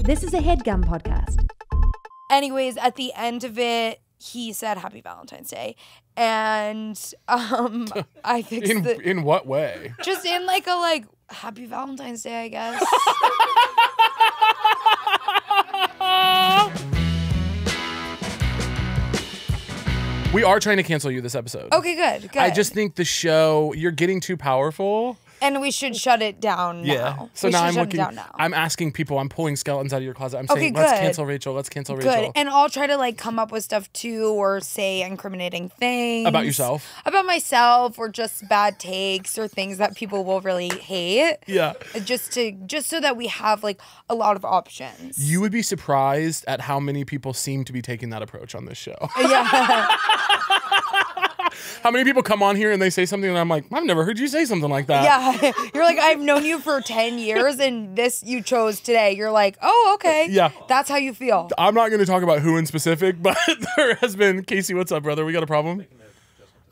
This is a Headgum podcast. Anyways, at the end of it, he said Happy Valentine's Day. And I fixed it. In what way? Just in like a Happy Valentine's Day, I guess. We are trying to cancel you this episode. Okay, good. I just think the show, you're getting too powerful. And we should shut it down now. So we now should I'm shut looking. it down now. I'm asking people. I'm pulling skeletons out of your closet. I'm Okay, saying, let's good. cancel Rachel. Let's cancel Good. Rachel. And I'll try to come up with stuff too, or say incriminating things About yourself? About myself, or just bad takes or things that people will really hate. Yeah. Just so that we have a lot of options. You would be surprised at how many people seem to be taking that approach on this show. Yeah. How many people come on here and they say something and I'm like, I've never heard you say something like that. Yeah. You're like, I've known you for 10 years and this you chose today. You're like, oh, okay. Yeah. That's how you feel. I'm not going to talk about who in specific, but there has been. Casey, what's up, brother? We got a problem?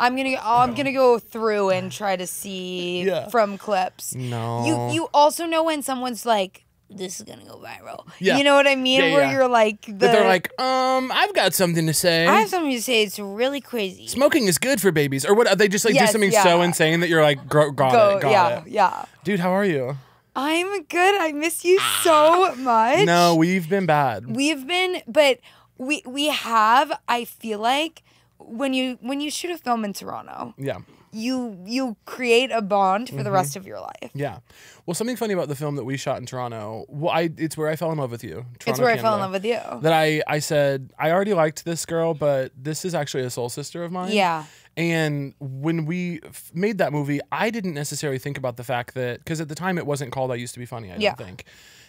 I'm gonna go through and try to see from clips. No. You also know when someone's like, this is gonna go viral. Yeah. You know what I mean? Yeah, Where yeah. you're like, That they're like, I've got something to say. I have something to say. It's really crazy. Smoking is good for babies, or what? They just do Yes, something yeah. so insane that you're like, got it. Yeah. Dude, how are you? I'm good. I miss you so much. No, we've been bad. But we have. I feel like when you shoot a film in Toronto, Yeah. you create a bond for the rest of your life. Yeah. Well, something funny about the film that we shot in Toronto, it's where I fell in love with you. Toronto, It's where I fell in Canada. love with you. That I said, I already liked this girl, but this is actually a soul sister of mine. Yeah. And when we made that movie, I didn't necessarily think about the fact that, because at the time it wasn't called I Used to Be Funny, I don't think.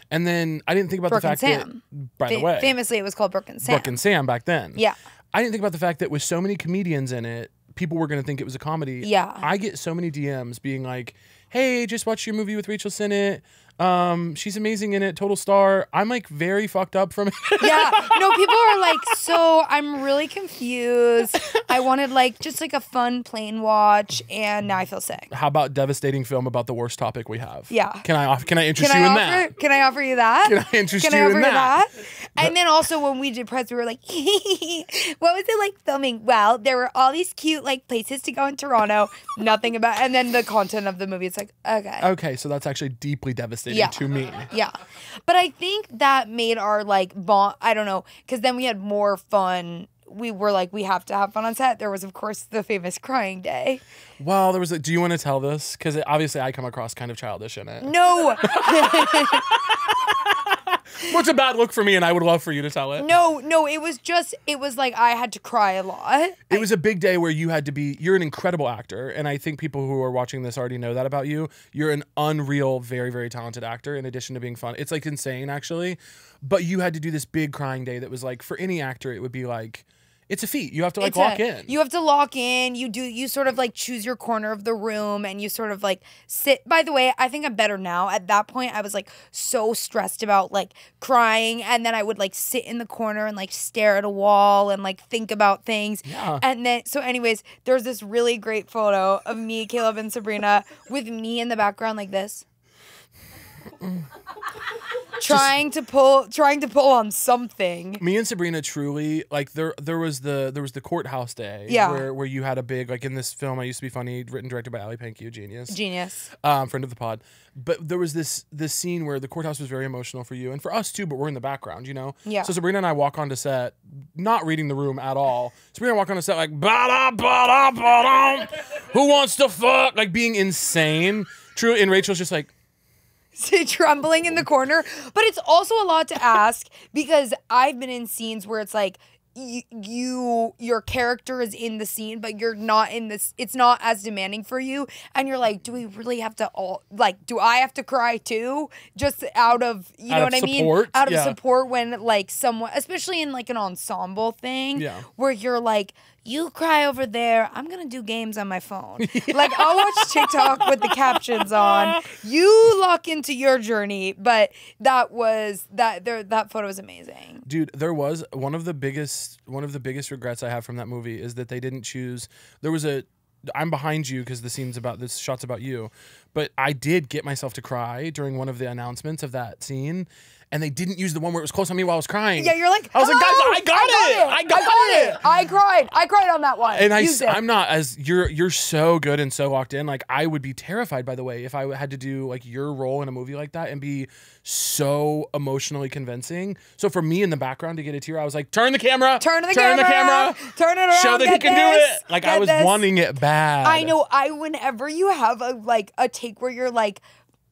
And then I didn't think about Brooke the fact and Sam. that, by the way. Famously, it was called Brooke and Sam. Brooke and Sam back then. Yeah. I didn't think about the fact that with so many comedians in it, people were going to think it was a comedy. Yeah. I get so many DMs being like, hey, just watched your movie with Rachel Sennott. She's amazing in it, total star. I'm very fucked up from it. Yeah. No, people are like, so I'm really confused. I wanted just a fun plane watch, and now I feel sick. How about devastating film about the worst topic we have? Yeah. Can I interest you in that? Can I offer you that? Can I interest Can you I offer in you that? And then also when we did press, we were like, what was it like filming? Well, there were all these cute places to go in Toronto. Nothing about, and then the content of the movie. It's like, okay. Okay, so that's actually deeply devastating to me. Yeah. But I think that made our bond, I don't know, because then we had more fun. We were like, we have to have fun on set. There was, of course, the famous crying day. Well, there was do you want to tell this? Because obviously I come across kind of childish in it. No. What's a bad look for me, and I would love for you to tell it. No, it was like I had to cry a lot. It was a big day where you had to be, you're an incredible actor, and I think people who are watching this already know that about you. You're an unreal, very, very talented actor in addition to being fun. It's insane, actually. But you had to do this big crying day that was for any actor, it would be it's a feat. You have to lock in. You have to lock in. You sort of choose your corner of the room, and you sort of sit. By the way, I think I'm better now. At that point, I was so stressed about crying, and then I would sit in the corner and stare at a wall and think about things. Yeah. And then anyways, there's this really great photo of me, Caleb, and Sabrina with me in the background like this. Trying to pull on something. Me and Sabrina truly there was the courthouse day where you had a big in this film I Used to Be Funny, written directed by Ali Pankyu, genius friend of the pod. But there was this scene where the courthouse was very emotional for you and for us too, but we're in the background, Yeah. So Sabrina and I walk onto set, not reading the room at all. Sabrina walk onto set ba-da, ba-da, ba-da, who wants to fuck, being insane. True, and Rachel's just trembling in the corner. But it's also a lot to ask because I've been in scenes where it's your character is in the scene, but you're not in this. It's not as demanding for you, and you're like, do we really have to do I have to cry too? Just out of know what I mean? Out of support when someone, especially in an ensemble thing, where you're you cry over there. I'm going to do games on my phone. I'll watch TikTok with the captions on. You lock into your journey. But that photo was amazing. Dude, there was one of the biggest regrets I have from that movie is that they didn't choose. I'm behind you because the shot's about you, but I did get myself to cry during one of the announcements of that scene. And they didn't use the one where it was close on me while I was crying. Yeah, you're like, I was like, guys, I got it. I cried on that one. And I'm not, as you're so good and so locked in. Like, I would be terrified, by the way, if I had to do like your role in a movie like that and be so emotionally convincing. So for me in the background to get a tear, I was like, turn the camera, turn it around, show that he can do it. Like, I was wanting it bad. I know. Whenever you have a take where you're like,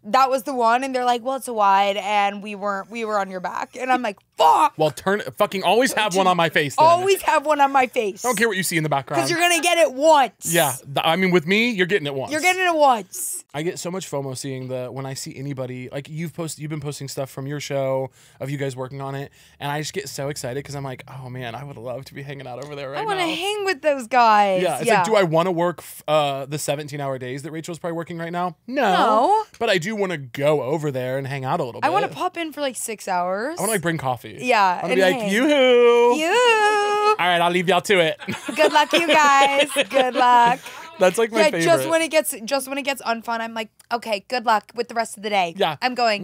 that was the one, and they're like, well, it's a wide, and we were on your back, and I'm like, fuck. Well, fucking always have one on my face. Then. Always have one on my face. I don't care what you see in the background. Because you're gonna get it once. Yeah, I mean, with me, you're getting it once. You're getting it once. I get so much FOMO seeing when I see anybody, like you've been posting stuff from your show of you guys working on it, and I just get so excited because I'm like, oh man, I would love to be hanging out over there right now. I want to hang with those guys. Yeah, it's like, do I want to work the 17-hour days that Rachel's probably working right now? No. But I do want to go over there and hang out a little bit. I want to pop in for like 6 hours. I want to like bring coffee. Yeah. I want to be like, yoo-hoo. All right, I'll leave y'all to it. Good luck, you guys. Good luck. That's like my favorite. Just when it gets unfun, I'm like, okay, good luck with the rest of the day. Yeah. I'm going.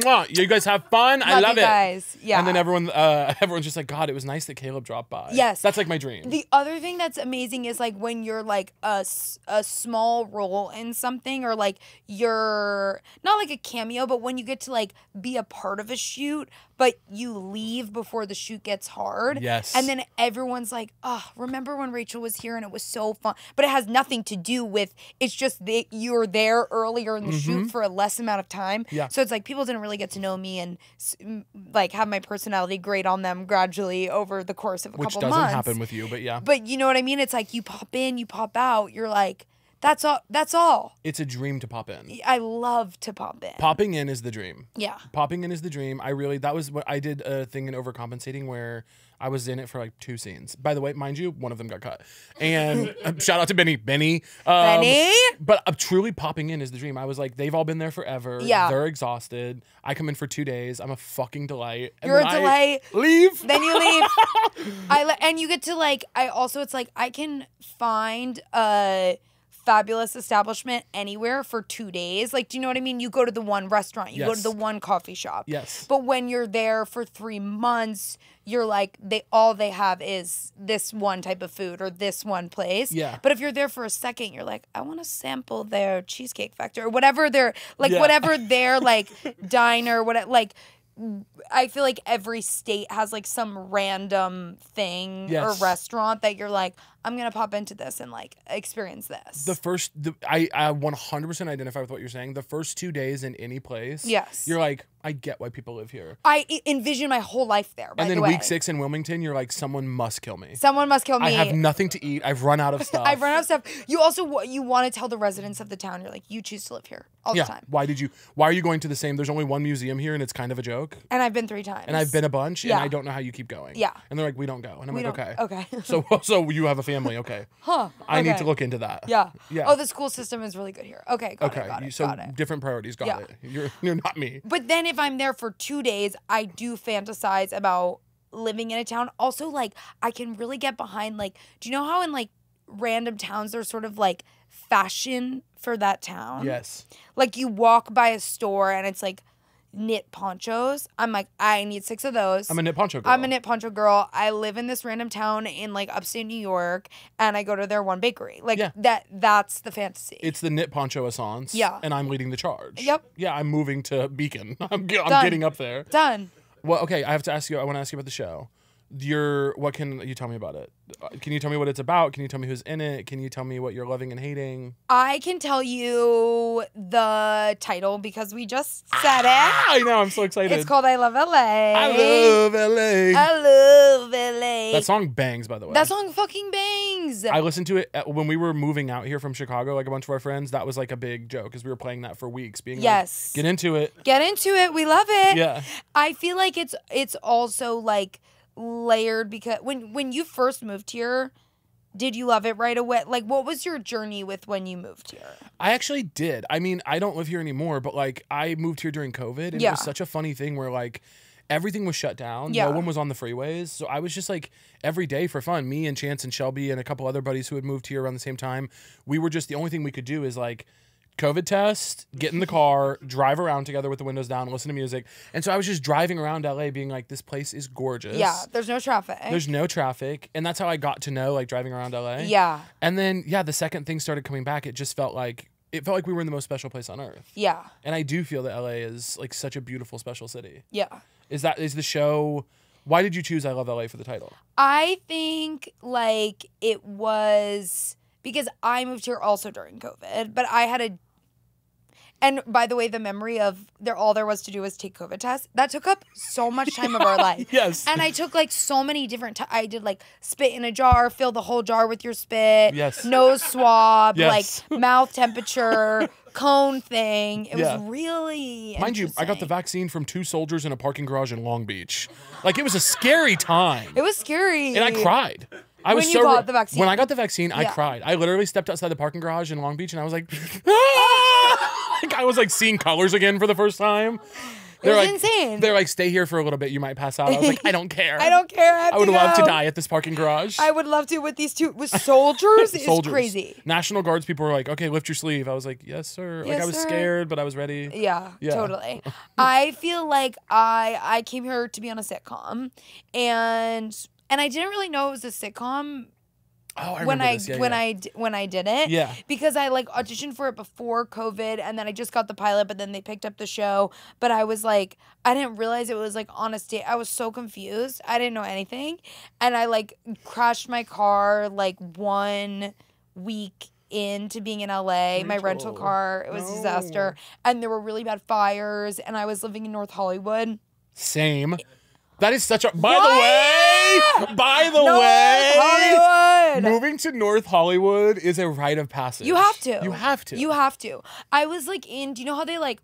Mwah. You guys have fun. I love you it. Guys. Yeah. And then everyone's just like, God, it was nice that Caleb dropped by. Yes. That's like my dream. The other thing that's amazing is like when you're like a small role in something, or like you're not like a cameo, but when you get to like be a part of a shoot, but you leave before the shoot gets hard. Yes. And then everyone's like, oh, remember when Rachel was here and it was so fun? But it has nothing to do with, it's just that you're there earlier in the shoot for a less amount of time. Yeah. So it's like people didn't really get to know me and like have my personality grate on them gradually over the course of a couple months. Which doesn't happen with you, but yeah. But you know what I mean? It's like you pop in, you pop out. You're like, that's all. It's a dream to pop in. I love to pop in. Popping in is the dream. Yeah. Popping in is the dream. That was what I did a thing in Overcompensating where I was in it for like 2 scenes. By the way, mind you, one of them got cut. And shout out to Benny. Benny. But truly popping in is the dream. I was like, they've all been there forever. Yeah. They're exhausted. I come in for 2 days. I'm a fucking delight. And You're a delight. Leave. Then you leave. And you get to like, it's like I can find a fabulous establishment anywhere for 2 days. Like, do you know what I mean? You go to the one restaurant, you go to the one coffee shop. Yes. But when you're there for 3 months, you're like, all they have is this one type of food or this one place. Yeah. But if you're there for a second, you're like, I want to sample their Cheesecake Factory or whatever their whatever their like diner, like I feel like every state has like some random thing or restaurant that you're like, I'm going to pop into this and like experience this. I 100% identify with what you're saying. The first 2 days in any place, yes, you're like, I get why people live here. I envision my whole life there, by and then the way. week 6 in Wilmington, you're like, someone must kill me. Someone must kill me. I have nothing to eat. I've run out of stuff. You also, you want to tell the residents of the town, you're like, you choose to live here all the time. Why are you going to the same, there's only one museum here and it's kind of a joke. And I've been 3 times. And I've been a bunch and I don't know how you keep going. Yeah. And they're like, we don't go. And I'm like, okay. Okay. So you have a family. Okay. Huh. I need to look into that. Yeah. Yeah. Oh, the school system is really good here. Okay. Got it. So different priorities. Got it. You're not me. But then if I'm there for 2 days, I do fantasize about living in a town. Also, like, I can really get behind, like, do you know how in like random towns there's sort of like fashion for that town? Yes. Like you walk by a store and it's like knit ponchos. I'm like, I need 6 of those. I'm a knit poncho girl. I live in this random town in like upstate New York and I go to their one bakery. Like that's the fantasy. It's the knit poncho essence. Yeah. And I'm leading the charge. Yep. Yeah, I'm moving to Beacon. I'm getting up there. Done. Well, okay, I want to ask you about the show. What can you tell me about it? Can you tell me what it's about? Can you tell me who's in it? Can you tell me what you're loving and hating? I can tell you the title because we just said it. I know, I'm so excited. It's called I Love LA. I love LA. I love LA. That song bangs, by the way. That song fucking bangs. I listened to it when we were moving out here from Chicago, like a bunch of our friends. That was like a big joke because we were playing that for weeks. Being like, get into it. Get into it. We love it. Yeah. I feel like it's also like layered because when you first moved here, did you love it right away? Like, what was your journey with when you moved here? I actually did. I mean, I don't live here anymore, but like I moved here during COVID and it was such a funny thing where like everything was shut down. No one was on the freeways. So I was just like every day for fun, me and Chance and Shelby and a couple other buddies who had moved here around the same time, we were just, the only thing we could do is like COVID test, get in the car, drive around together with the windows down, listen to music. And so I was just driving around LA being like, this place is gorgeous. Yeah, there's no traffic. There's no traffic. And that's how I got to know, like, driving around LA. Yeah. And then, the second things started coming back, it felt like we were in the most special place on earth. Yeah. And I do feel that LA is like such a beautiful, special city. Yeah. Is the show, why did you choose I Love LA for the title? I think like it was because I moved here also during COVID, but I had and by the way, the memory of all there was to do was take COVID tests. That took up so much time of our life. Yes. And I took like so many different I did like spit in a jar, fill the whole jar with your spit. Yes. Nose swab, Yes. like mouth temperature, cone thing. It was really Mind you, I got the vaccine from 2 soldiers in a parking garage in Long Beach. Like, it was a scary time. It was scary. And I cried. When you got the vaccine. When I got the vaccine, I cried. I literally stepped outside the parking garage in Long Beach and I was like, like I was like seeing colors again for the first time. It was insane. They're like, stay here for a little bit. You might pass out. I was like, I don't care. I don't care. I would love to die at this parking garage. I would love to with these two. With soldiers? It's crazy. National Guards people were like, okay, lift your sleeve. I was like, yes, sir. Yes, I was scared, but I was ready. Yeah, totally. I feel like I came here to be on a sitcom, and I didn't really know it was a sitcom. Oh, I when remember when I did it. Yeah. Because I like auditioned for it before COVID, and then I just got the pilot, but then they picked up the show. But I was like, I didn't realize it was like on a stage. I was so confused. I didn't know anything. And I like crashed my car like 1 week into being in LA, my rental car. It was a disaster. And there were really bad fires, and I was living in North Hollywood. Same. That is such a... By the North way, Hollywood. Moving to North Hollywood is a rite of passage. You have to. You have to. You have to. I was like do you know how they like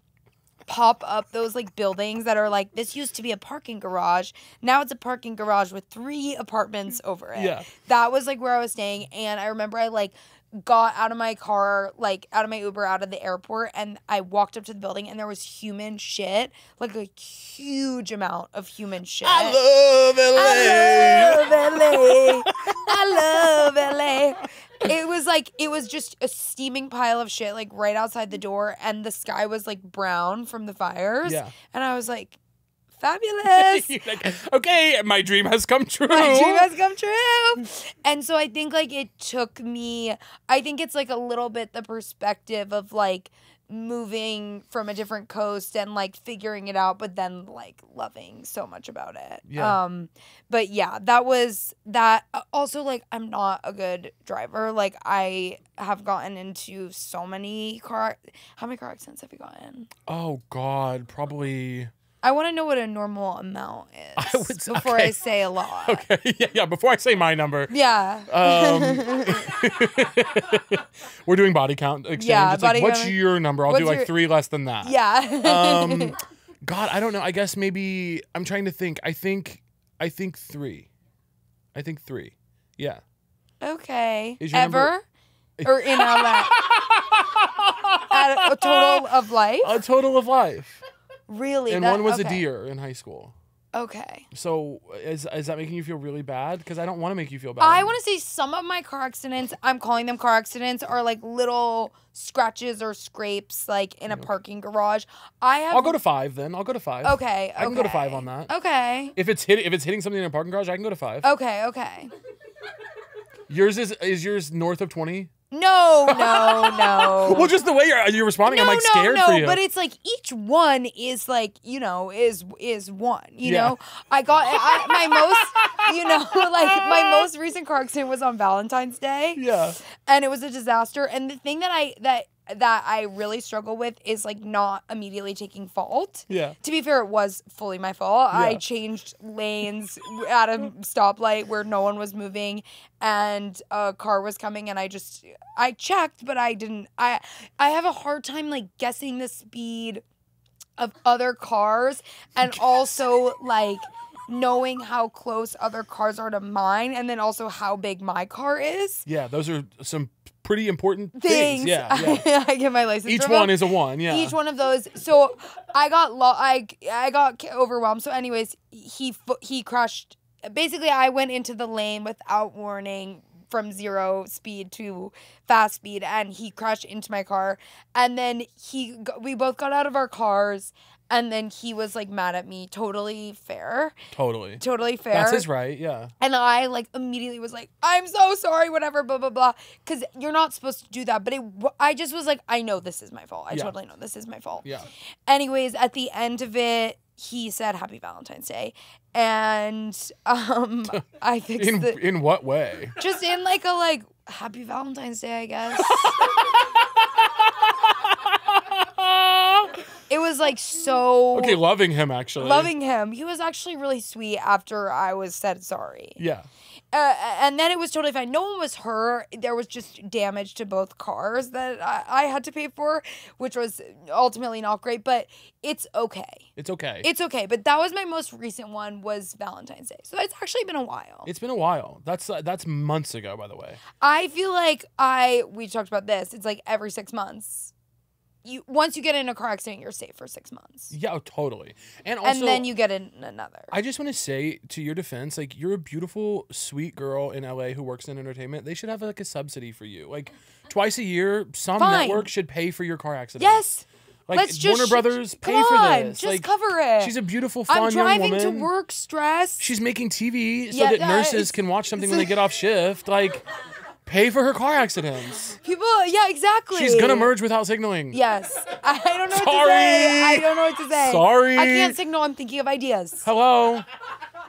pop up those like buildings that are like, this used to be a parking garage. Now it's a parking garage with 3 apartments over it. Yeah. That was like where I was staying. And I remember I like got out of my car, like out of my Uber, out of the airport, and I walked up to the building and there was human shit, like a huge amount of human shit. I love LA. I love LA. I love LA. It was just a steaming pile of shit like right outside the door, and the sky was like brown from the fires. Yeah. And I was like, fabulous. Like, okay, my dream has come true. My dream has come true. And so I think like it took me, I think it's like a little bit the perspective of like moving from a different coast and like figuring it out, but then like loving so much about it. Yeah. But yeah, that was that. Also, like, I'm not a good driver. Like, I have gotten into so many how many car accidents have you gotten? Oh God, probably. I want to know what a normal amount is before I say a lot. Okay, yeah. Before I say my number, yeah. We're doing body count exchange. Yeah, it's like, what's count. your number? I'll do like 3 less than that. Yeah. God, I don't know. I guess maybe I'm trying to think. I think 3. I think 3. Yeah. Okay. Is your Ever? Or in our life? At a total of life? A total of life. Really? And one was a deer in high school. Okay. So is that making you feel really bad? Because I don't want to make you feel bad. I want to say some of my car accidents, I'm calling them car accidents, are like little scratches or scrapes like in a parking garage. I'll go to 5 then. I'll go to 5. Okay. I can go to 5 on that. Okay. If it's hitting something in a parking garage, I can go to 5. Okay. Yours is yours north of 20? No. Well, just the way you're responding, I'm like scared for you. But it's like each one is like, is one, you know? I got my most, like my most recent car accident was on Valentine's Day. Yeah. And it was a disaster. And the thing that I really struggle with is like not immediately taking fault. Yeah. To be fair, it was fully my fault. Yeah. I changed lanes at a stoplight where no one was moving and a car was coming, and I checked, but I didn't. I have a hard time like guessing the speed of other cars, and also like knowing how close other cars are to mine, and then also how big my car is. Yeah, those are some pretty important things. Yeah. I get my license. Each one is a 1. Yeah. Each one of those. So I got I got overwhelmed. So anyways, he crashed. Basically, I went into the lane without warning, from 0 speed to fast speed, and he crashed into my car. And then we both got out of our cars, and then he was like mad at me. Totally fair. Totally fair. That's his right. Yeah. And I like immediately was like, I'm so sorry, whatever, blah blah blah, because you're not supposed to do that. But I just was like, I know this is my fault. I totally know this is my fault. Yeah. Anyways, at the end of it, he said Happy Valentine's Day, and I fixed it. In what way? Just in like a Happy Valentine's Day, I guess. It was like so... Okay, loving him, actually. Loving him. He was actually really sweet after I was said sorry. Yeah. And then it was totally fine. No one was hurt. There was just damage to both cars that I had to pay for, which was ultimately not great, but it's okay. It's okay. It's okay. But that was my most recent one, was Valentine's Day. So it's actually been a while. It's been a while. That's months ago, by the way. I feel like we talked about this. It's like every 6 months. Once you get in a car accident, you're safe for 6 months. Yeah, totally. And also, and then you get in another. I just want to say, to your defense, like, you're a beautiful, sweet girl in LA who works in entertainment. They should have like a subsidy for you. Like, twice a year, some network should pay for your car accident. Yes. Like, Let's just Warner Brothers pay come for on, this. Just like, cover it. She's a beautiful, fun young woman. I'm driving to work stressed. She's making TV so that nurses can watch something when they get off shift. Like, pay for her car accidents. People, yeah, exactly. She's gonna merge without signaling. Yes. I don't know what to say. I don't know what to say. Sorry. I can't signal. I'm thinking of ideas. Hello.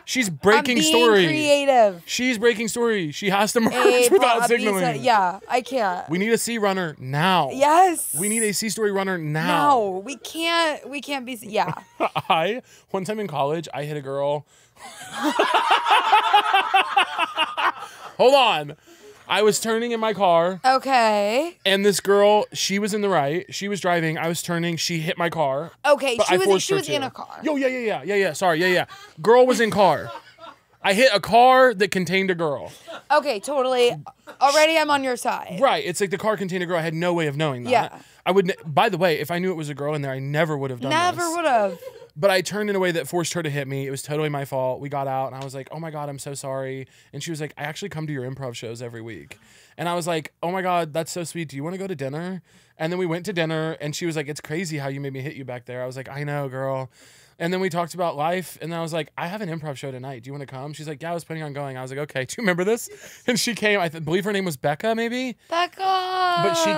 She's breaking story. I'm being creative. She's breaking story. She has to merge without signaling. Yeah, I can't. We need a C runner now. Yes. We need a C story runner now. No, we can't be. Yeah. One time in college, I hit a girl. Hold on. I was turning in my car. Okay. And this girl, she was in the right. She was driving. I was turning. She hit my car. Okay, she was in a car. Yo, yeah. Sorry, yeah. Girl was in car. I hit a car that contained a girl. Okay, totally. Already I'm on your side. Right. It's like the car contained a girl. I had no way of knowing that. Yeah. I would. By the way, if I knew it was a girl in there, I never would have done this. Never would have. But I turned in a way that forced her to hit me. It was totally my fault. We got out, and I was like, oh my God, I'm so sorry. And she was like, I actually come to your improv shows every week. And I was like, oh my God, that's so sweet. Do you want to go to dinner? And then we went to dinner, and she was like, it's crazy how you made me hit you back there. I was like, I know, girl. And then we talked about life, and then I was like, I have an improv show tonight. Do you want to come? She's like, yeah, I was planning on going. I was like, okay, do you remember this? And she came. I believe her name was Becca, maybe? Becca! But she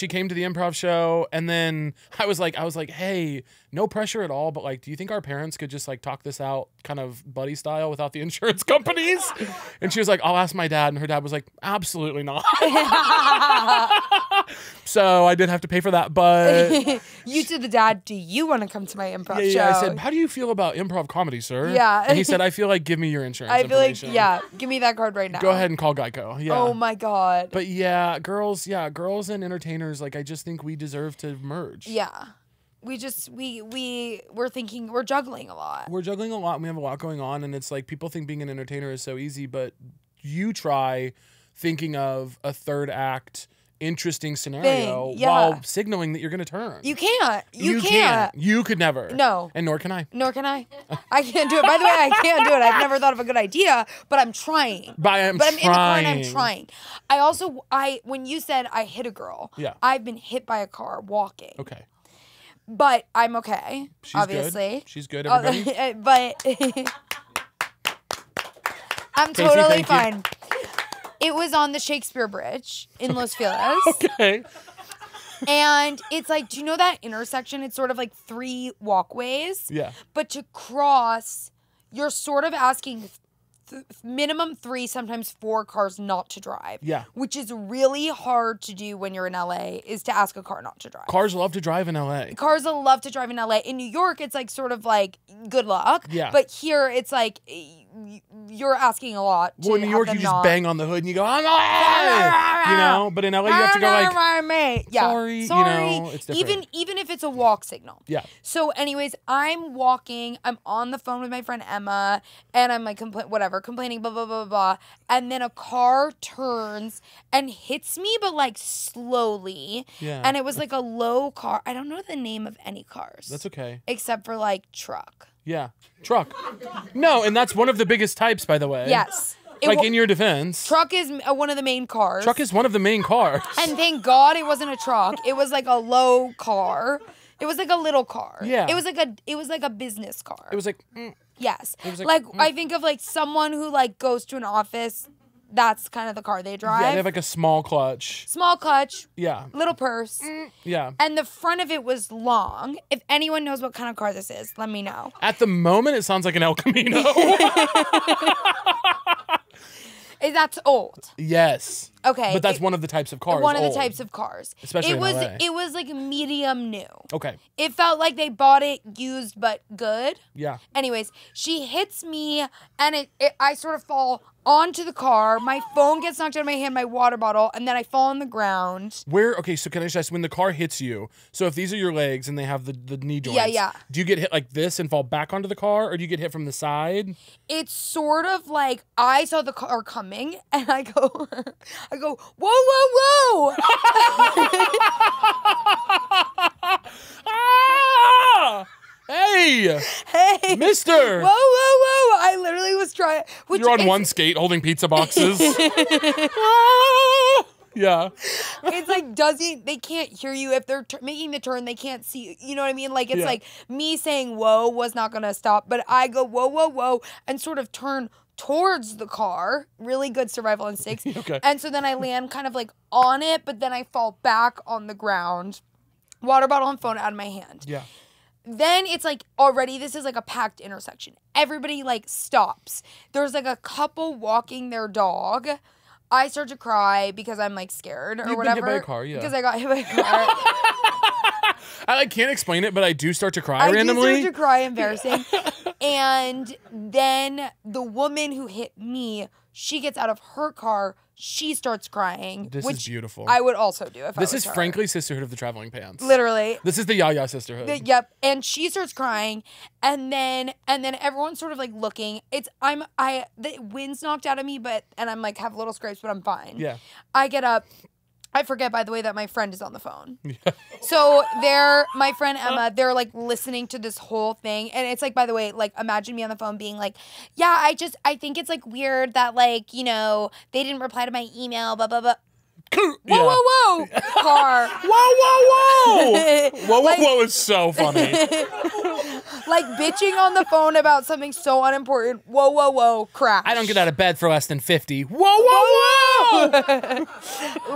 came to the improv show, and then I was like, hey, no pressure at all, but like, do you think our parents could just like talk this out kind of buddy style without the insurance companies? And she was like, I'll ask my dad. And her dad was like, absolutely not. So I did have to pay for that, but... You to the dad, do you want to come to my improv show? Yeah, I said, how do you feel about improv comedy, sir? Yeah. And he said, I feel like, give me your insurance information. Give me that card right now. Go ahead and call Geico. Yeah. Oh my God. But yeah, girls and entertainers, like, I just think we deserve to merge. Yeah. We're juggling a lot. We're juggling a lot, and we have a lot going on, and it's like, people think being an entertainer is so easy, but you try thinking of a third act interesting scenario while signaling that you're going to turn. You can't. You can't. You could never. No. And nor can I. I can't do it. By the way, I can't do it. I've never thought of a good idea, but I'm trying. But I'm in the car and I'm trying. When you said I hit a girl, I've been hit by a car walking. Okay. But I'm okay, obviously. Good. She's good, everybody. But I'm totally fine. It was on the Shakespeare Bridge in Los Feliz. Okay. And it's like, do you know that intersection? It's sort of like 3 walkways. Yeah. But to cross, you're sort of asking minimum 3, sometimes 4 cars not to drive. Yeah. Which is really hard to do when you're in LA, is to ask a car not to drive. Cars love to drive in LA. Cars love to drive in LA. In New York, it's like sort of like good luck. Yeah. But here, it's like you're asking a lot. Well, in New York, you just bang on the hood and you go, I'm alive! You know? But in LA, you have to go like, yeah. Sorry. You know, it's different. Even if it's a walk signal. Yeah. So anyways, I'm walking. I'm on the phone with my friend Emma, and I'm like, complaining, blah, blah, blah, blah. And then a car turns and hits me, but like slowly. Yeah. And it was like a low car. I don't know the name of any cars. That's okay. Except for like truck. Yeah. Truck. No, and that's one of the biggest types, by the way. Yes. Like, in your defense. Truck is one of the main cars. Truck is one of the main cars. And thank God it wasn't a truck. It was like a low car. It was like a little car. Yeah. It was like a business car. It was like... Yes. It was like I think of like someone who like goes to an office. That's kind of the car they drive. Yeah, they have like a small clutch. Small clutch. Yeah. Little purse. Yeah. And the front of it was long. If anyone knows what kind of car this is, let me know. At the moment, it sounds like an El Camino. That's old. Yes. Okay. But that's one of the types of cars. One of the types of cars. Especially in LA. It was like medium new. Okay. It felt like they bought it used but good. Yeah. Anyways, she hits me and I sort of fall onto the car. My phone gets knocked out of my hand, my water bottle, and then I fall on the ground. Okay, so can I just ask, when the car hits you, so if these are your legs and they have the knee joints, yeah. Do you get hit like this and fall back onto the car, or do you get hit from the side? It's sort of like I saw the car coming and I go, whoa, whoa, whoa. Ah! Hey, mister. Whoa, whoa, whoa. I literally was trying. You're on one skate holding pizza boxes. Ah! Yeah. It's like, they can't hear you. If they're making the turn, they can't see. You know what I mean? Like, it's like me saying whoa was not going to stop. But I go whoa, whoa, whoa, and sort of turn towards the car. Really good survival instincts. Okay. And so then I land kind of like on it, but then I fall back on the ground. Water bottle and phone out of my hand. Yeah. Then it's like already this is like a packed intersection. Everybody like stops. There's like a couple walking their dog. I start to cry because I'm like scared or whatever. Been hit by a car, yeah. Because I got hit by a car. I like can't explain it, but I do start to cry randomly. I do start to cry, embarrassing. And then the woman who hit me, she gets out of her car. She starts crying. This is beautiful. I would also do if I was This is her. frankly Sisterhood of the Traveling Pants. Literally. This is the Yaya Sisterhood. Yep. And she starts crying, and then everyone's sort of like looking. The wind's knocked out of me, and I'm like have little scrapes, but I'm fine. Yeah. I get up. I forget, by the way, that my friend is on the phone. Yeah. So my friend Emma, they're like listening to this whole thing. And it's like, by the way, like imagine me on the phone being like, yeah, I think it's like weird that like, you know, they didn't reply to my email, blah, blah, blah. Whoa, whoa, whoa, car. Whoa, whoa, whoa. Whoa, whoa, whoa is so funny. Like bitching on the phone about something so unimportant. Whoa, whoa, whoa, crash. I don't get out of bed for less than 50. Whoa, whoa, whoa.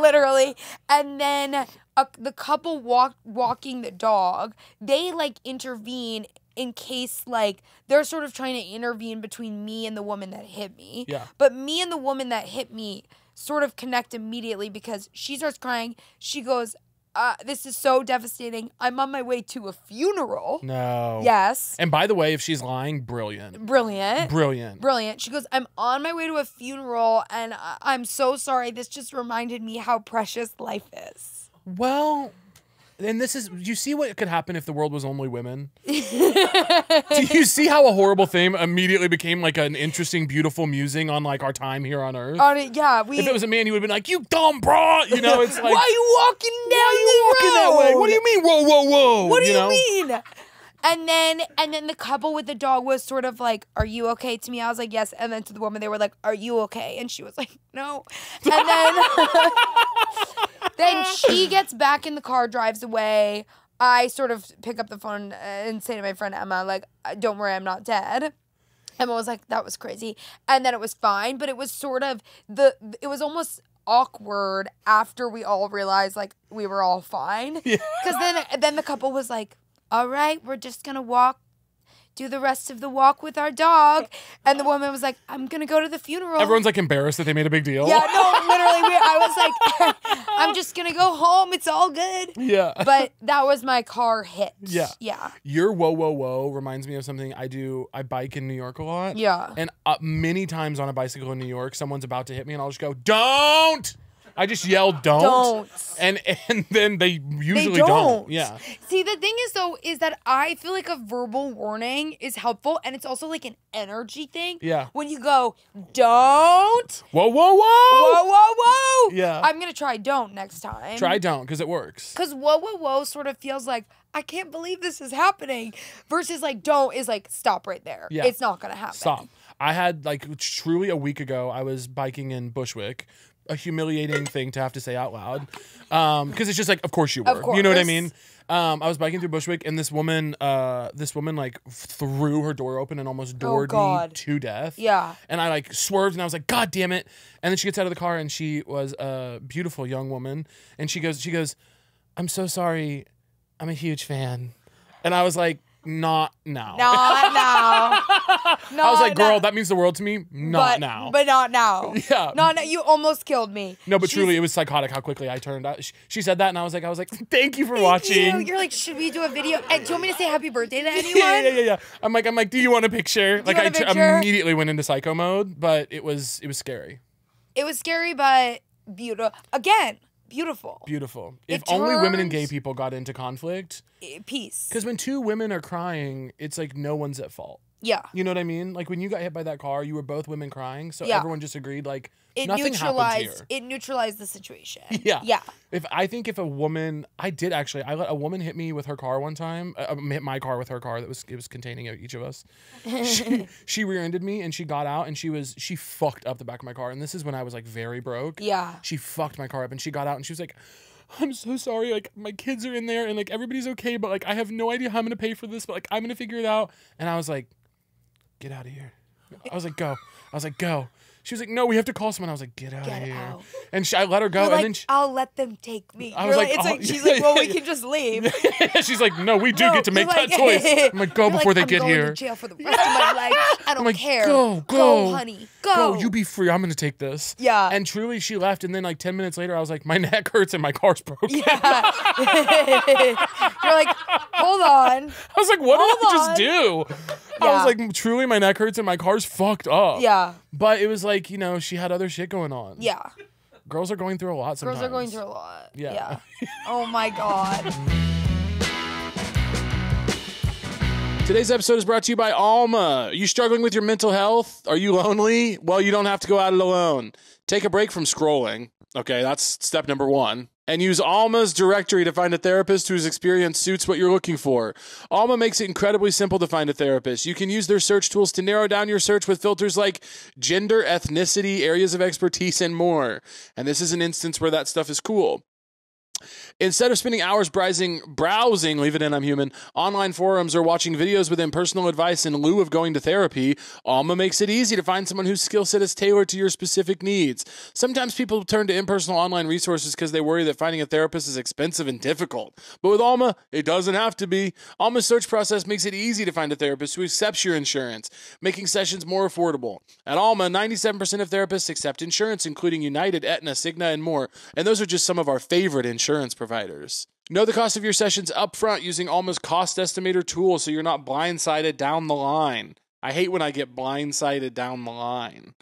Literally. And then the couple walking the dog, they like intervene in case like they're sort of trying to intervene between me and the woman that hit me. Yeah. But me and the woman that hit me sort of connect immediately because she starts crying. She goes, this is so devastating. I'm on my way to a funeral. No. Yes. And by the way, if she's lying, brilliant. Brilliant. Brilliant. Brilliant. She goes, I'm on my way to a funeral, and I'm so sorry. This just reminded me how precious life is. Well, and do you see what could happen if the world was only women? Do you see how a horrible thing immediately became like an interesting, beautiful musing on like our time here on Earth? Yeah. If it was a man, he would have been like, you dumb bra. You know, it's like, why are you walking that way? What do you mean? Whoa, whoa, whoa. What do you mean? And then the couple with the dog was sort of like, are you okay to me? I was like, yes. And then to the woman, they were like, are you okay? And she was like, no. And then she gets back in the car, drives away. I sort of pick up the phone and say to my friend Emma, like, don't worry, I'm not dead. Emma was like, that was crazy. And then it was fine. But it was sort of it was almost awkward after we all realized like we were all fine. Because then the couple was like, all right, we're just going to do the rest of the walk with our dog. And the woman was like, I'm going to go to the funeral. Everyone's like embarrassed that they made a big deal. Yeah, no, literally. I was like, I'm just going to go home. It's all good. Yeah. But that was my car hit. Yeah. Yeah. Your whoa, whoa, whoa reminds me of something I do. I bike in New York a lot. Yeah. And many times on a bicycle in New York, someone's about to hit me and I'll just go, don't! I just yell don't. And then they usually don't. Yeah. See, the thing is though, is that I feel like a verbal warning is helpful, and it's also like an energy thing. Yeah. When you go, don't. Whoa, whoa, whoa. Whoa, whoa, whoa. Yeah. I'm going to try don't next time. Try don't, because it works. Because whoa, whoa, whoa sort of feels like, I can't believe this is happening. Versus like don't is like, stop right there. Yeah. It's not going to happen. Stop. I had like truly a week ago, I was biking in Bushwick. A humiliating thing to have to say out loud. Because it's just like, of course you were. Of course. You know what I mean? I was biking through Bushwick, and this woman like threw her door open and almost doored me to death. Yeah. And I like swerved, and I was like, God damn it. And then she gets out of the car, and she was a beautiful young woman. And she goes, I'm so sorry. I'm a huge fan. And I was like, not now. Not now. I was like, girl, that means the world to me. Not now. But not now. Yeah. Not now. You almost killed me. No, but truly, it was psychotic how quickly I turned. She said that, and I was like, thank you for watching. You're like, should we do a video? And do you want me to say happy birthday to anyone? Yeah. I'm like, do you want a picture? Like, I immediately went into psycho mode, but it was scary. It was scary, but beautiful. Again, beautiful. Beautiful. If only women and gay people got into conflict. Peace. Because when two women are crying, it's like no one's at fault. Yeah. You know what I mean? Like when you got hit by that car, you were both women crying, so everyone just agreed like nothing happened here. It neutralized the situation. Yeah. Yeah. If a woman, I let a woman hit me with her car one time, hit my car with her car it was containing each of us. She rear-ended me, and she got out, and she fucked up the back of my car, and this is when I was like very broke. Yeah. She fucked my car up, and she got out, and she was like, I'm so sorry, like my kids are in there, and like everybody's okay, but like I have no idea how I'm gonna pay for this, but like I'm gonna figure it out. And I was like, get out of here. I was like, go. I was like, go. She was like, no, we have to call someone. I was like, get out of here. Out. And I let her go. You're and then I'll let them take me. I was like, she's like, well, we can just leave. She's like, no, we do get to make that choice. I'm like, go before they get here. I'm going to jail for the rest of my life. I don't care. Go, honey. Go. You be free. I'm going to take this. Yeah. And truly, she left. And then like 10 minutes later, I was like, my neck hurts and my car's broken. Yeah. You're like, hold on. I was like, what did I just do? Yeah. I was like, truly, my neck hurts and my car's fucked up. Yeah. But it was like, she had other shit going on. Yeah. Girls are going through a lot sometimes. Girls are going through a lot. Yeah. Oh my God. Today's episode is brought to you by Alma. Are you struggling with your mental health? Are you lonely? Well, you don't have to go at it alone. Take a break from scrolling. Okay, that's step number 1. And use Alma's directory to find a therapist whose experience suits what you're looking for. Alma makes it incredibly simple to find a therapist. You can use their search tools to narrow down your search with filters like gender, ethnicity, areas of expertise, and more. And this is an instance where that stuff is cool. Instead of spending hours browsing, leave it in, I'm human, online forums or watching videos with impersonal advice in lieu of going to therapy, Alma makes it easy to find someone whose skill set is tailored to your specific needs. Sometimes people turn to impersonal online resources because they worry that finding a therapist is expensive and difficult. But with Alma, it doesn't have to be. Alma's search process makes it easy to find a therapist who accepts your insurance, making sessions more affordable. At Alma, 97% of therapists accept insurance, including United, Aetna, Cigna, and more. And those are just some of our favorite insurance providers. Know the cost of your sessions up front using Alma's cost estimator tool so you're not blindsided down the line. I hate when I get blindsided down the line.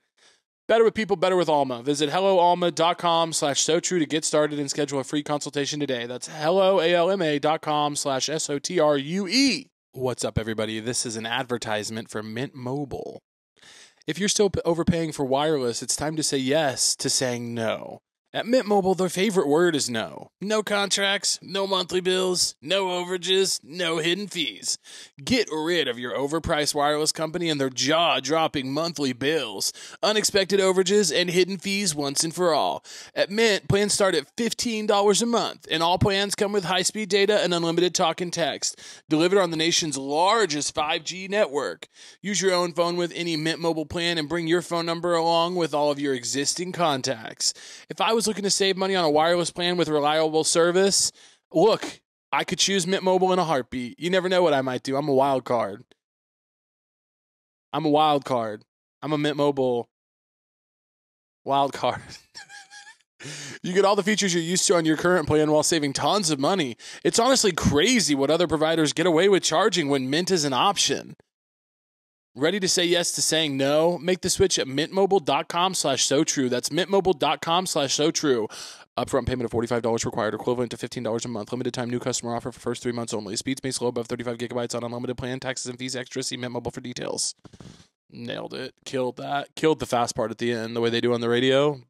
Better with people, better with Alma. Visit helloalma.com/sotrue to get started and schedule a free consultation today. That's helloalma.com/sotrue. What's up, everybody? This is an advertisement for Mint Mobile. If you're still overpaying for wireless, it's time to say yes to saying no. At Mint Mobile, their favorite word is no. No contracts, no monthly bills, no overages, no hidden fees. Get rid of your overpriced wireless company and their jaw-dropping monthly bills, unexpected overages, and hidden fees once and for all. At Mint, plans start at $15 a month, and all plans come with high-speed data and unlimited talk and text, delivered on the nation's largest 5G network. Use your own phone with any Mint Mobile plan and bring your phone number along with all of your existing contacts. If I was looking to save money on a wireless plan with reliable service, look, I could choose Mint Mobile in a heartbeat. You never know what I might do. I'm a wild card. I'm a Mint Mobile wild card. You get all the features you're used to on your current plan while saving tons of money. It's honestly crazy what other providers get away with charging when Mint is an option. Ready to say yes to saying no? Make the switch at mintmobile.com/so-true. That's mintmobile.com/so-true. Upfront payment of $45 required, equivalent to $15 a month. Limited time new customer offer for first 3 months only. Speeds may slow above 35 gigabytes on unlimited plan. Taxes and fees extra. See Mint Mobile for details. Nailed it. Killed that. Killed the fast part at the end, the way they do on the radio.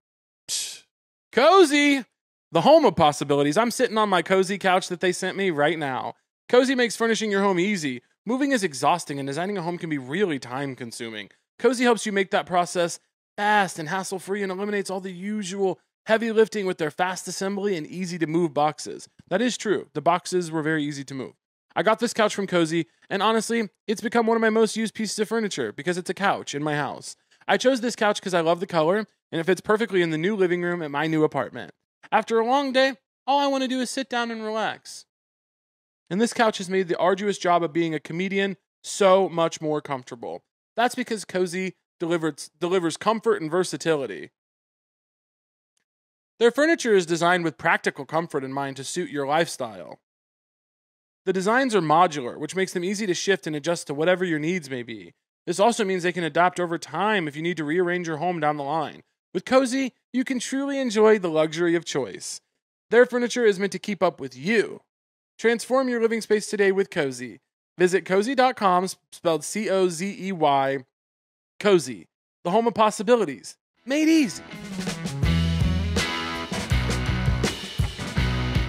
Psh. Cozy! The home of possibilities. I'm sitting on my cozy couch that they sent me right now. Cozy makes furnishing your home easy. Moving is exhausting, and designing a home can be really time-consuming. Cozy helps you make that process fast and hassle-free and eliminates all the usual heavy lifting with their fast assembly and easy-to-move boxes. That is true. The boxes were very easy to move. I got this couch from Cozy, and honestly, it's become one of my most used pieces of furniture because it's a couch in my house. I chose this couch because I love the color, and it fits perfectly in the new living room at my new apartment. After a long day, all I want to do is sit down and relax. And this couch has made the arduous job of being a comedian so much more comfortable. That's because Cozy delivers comfort and versatility. Their furniture is designed with practical comfort in mind to suit your lifestyle. The designs are modular, which makes them easy to shift and adjust to whatever your needs may be. This also means they can adapt over time if you need to rearrange your home down the line. With Cozy, you can truly enjoy the luxury of choice. Their furniture is meant to keep up with you. Transform your living space today with Cozy. Visit cozy.com, spelled C-O-Z-E-Y. Cozy, the home of possibilities. Made easy.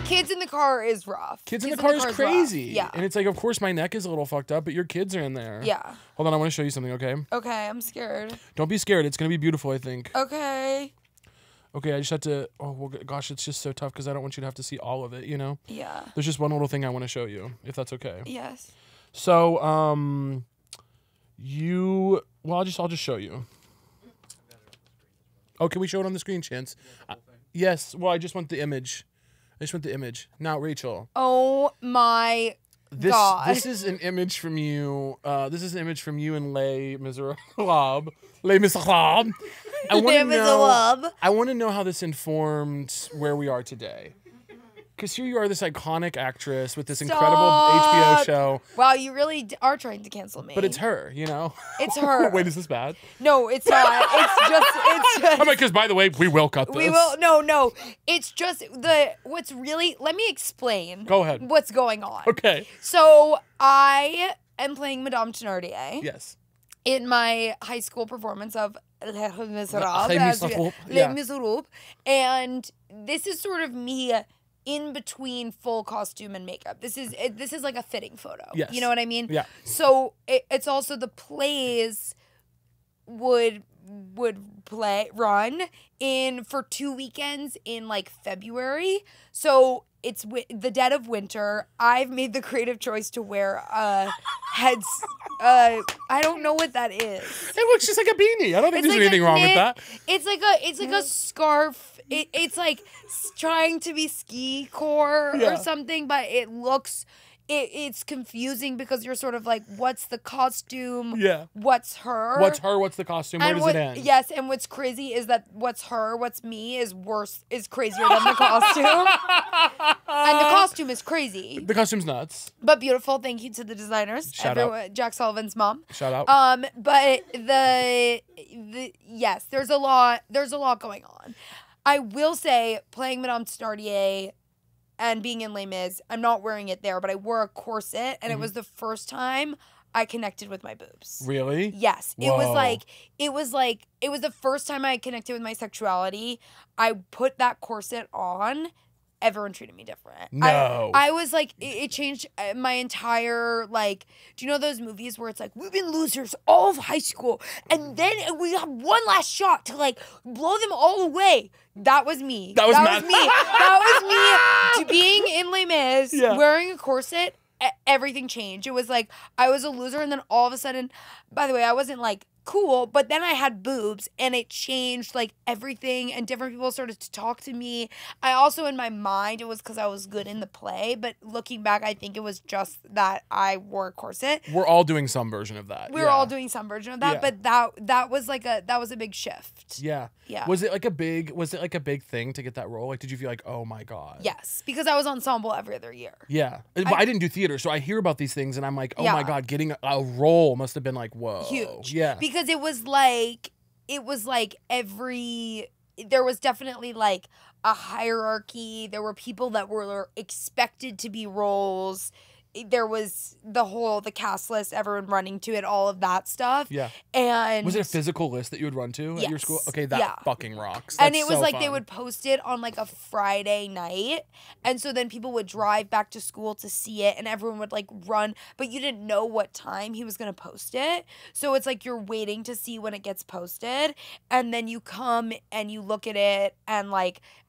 Kids in the car is rough. Kids in the car is crazy. Rough. Yeah. And it's like, of course, my neck is a little fucked up, but your kids are in there. Yeah. Hold on, I want to show you something, okay? Okay, I'm scared. Don't be scared. It's going to be beautiful, I think. Okay. Okay, I just have to... Oh, well, gosh, it's just so tough because I don't want you to have to see all of it, you know? Yeah. There's just one little thing I want to show you, if that's okay. Yes. So, Well, I'll just show you. Oh, can we show it on the screen, Chance? Yes. Well, I just want the image. Now, Rachel. Oh, my God. This is an image from you. This is an image from you and Les Miserables. Les Miserables. I want to know how this informed where we are today. Because here you are, this iconic actress with this incredible HBO show. Wow, you really are trying to cancel me. But it's her, you know? It's her. Wait, is this bad? No, it's not. It's just. I'm like, because by the way, we will cut this. We will. No. It's just what's really. Let me explain. Go ahead. What's going on? Okay. So I am playing Madame Thénardier. Yes. In my high school performance of Les Miserables. Miserables. And this is sort of me in between full costume and makeup. This is like a fitting photo. Yes. You know what I mean? Yeah. So it's also the plays would run for 2 weekends in like February. So it's the dead of winter. I've made the creative choice to wear heads. I don't know what that is. It looks just like a beanie. I don't think there's anything wrong with that. It's like a scarf. It's like trying to be ski core or something, but it looks. It's confusing because you're sort of like, what's the costume? Yeah. What's her? What's her? What's the costume? Where does it end? Yes, and what's crazy is that what's her, what's me is crazier than the costume. And the costume is crazy. The costume's nuts. But beautiful. Thank you to the designers. Shout out. Jack Sullivan's mom. Shout out. But yes, there's a lot going on. I will say, playing Madame Thénardier and being in Les Mis, I'm not wearing it there, but I wore a corset, and it was the first time I connected with my boobs. Really? Yes. Whoa. It was the first time I connected with my sexuality. I put that corset on. Everyone treated me different. No. I was like, it changed my entire, like, do you know those movies where it's like, we've been losers all of high school, and then we have one last shot to, like, blow them all away. That was me. That was me. That was me being in Les Mis, wearing a corset. Everything changed. It was like, I was a loser, and then all of a sudden, by the way, I wasn't, like, cool. But then I had boobs and it changed like everything, and different people started to talk to me. I also, in my mind, it was because I was good in the play, but looking back, I think it was just that I wore a corset. We're all doing some version of that. We're all doing some version of that, but that was a big shift. Yeah. Yeah. Was it like a big thing to get that role? Like, did you feel like, oh my God? Yes, because I was ensemble every other year. Yeah. But I didn't do theater, so I hear about these things and I'm like, oh my God, getting a role must have been like, whoa. Huge. Yeah. Because it was like there was definitely like a hierarchy. There were people that were expected to be roles. There was the cast list, everyone running to it, all of that stuff. Yeah. And was it a physical list that you would run to at your school? Okay, that fucking rocks. And it was so like fun. they would post it on like a Friday night. And so then people would drive back to school to see it, and everyone would like run, but you didn't know what time he was going to post it. So it's like you're waiting to see when it gets posted, and then you come and you look at it, and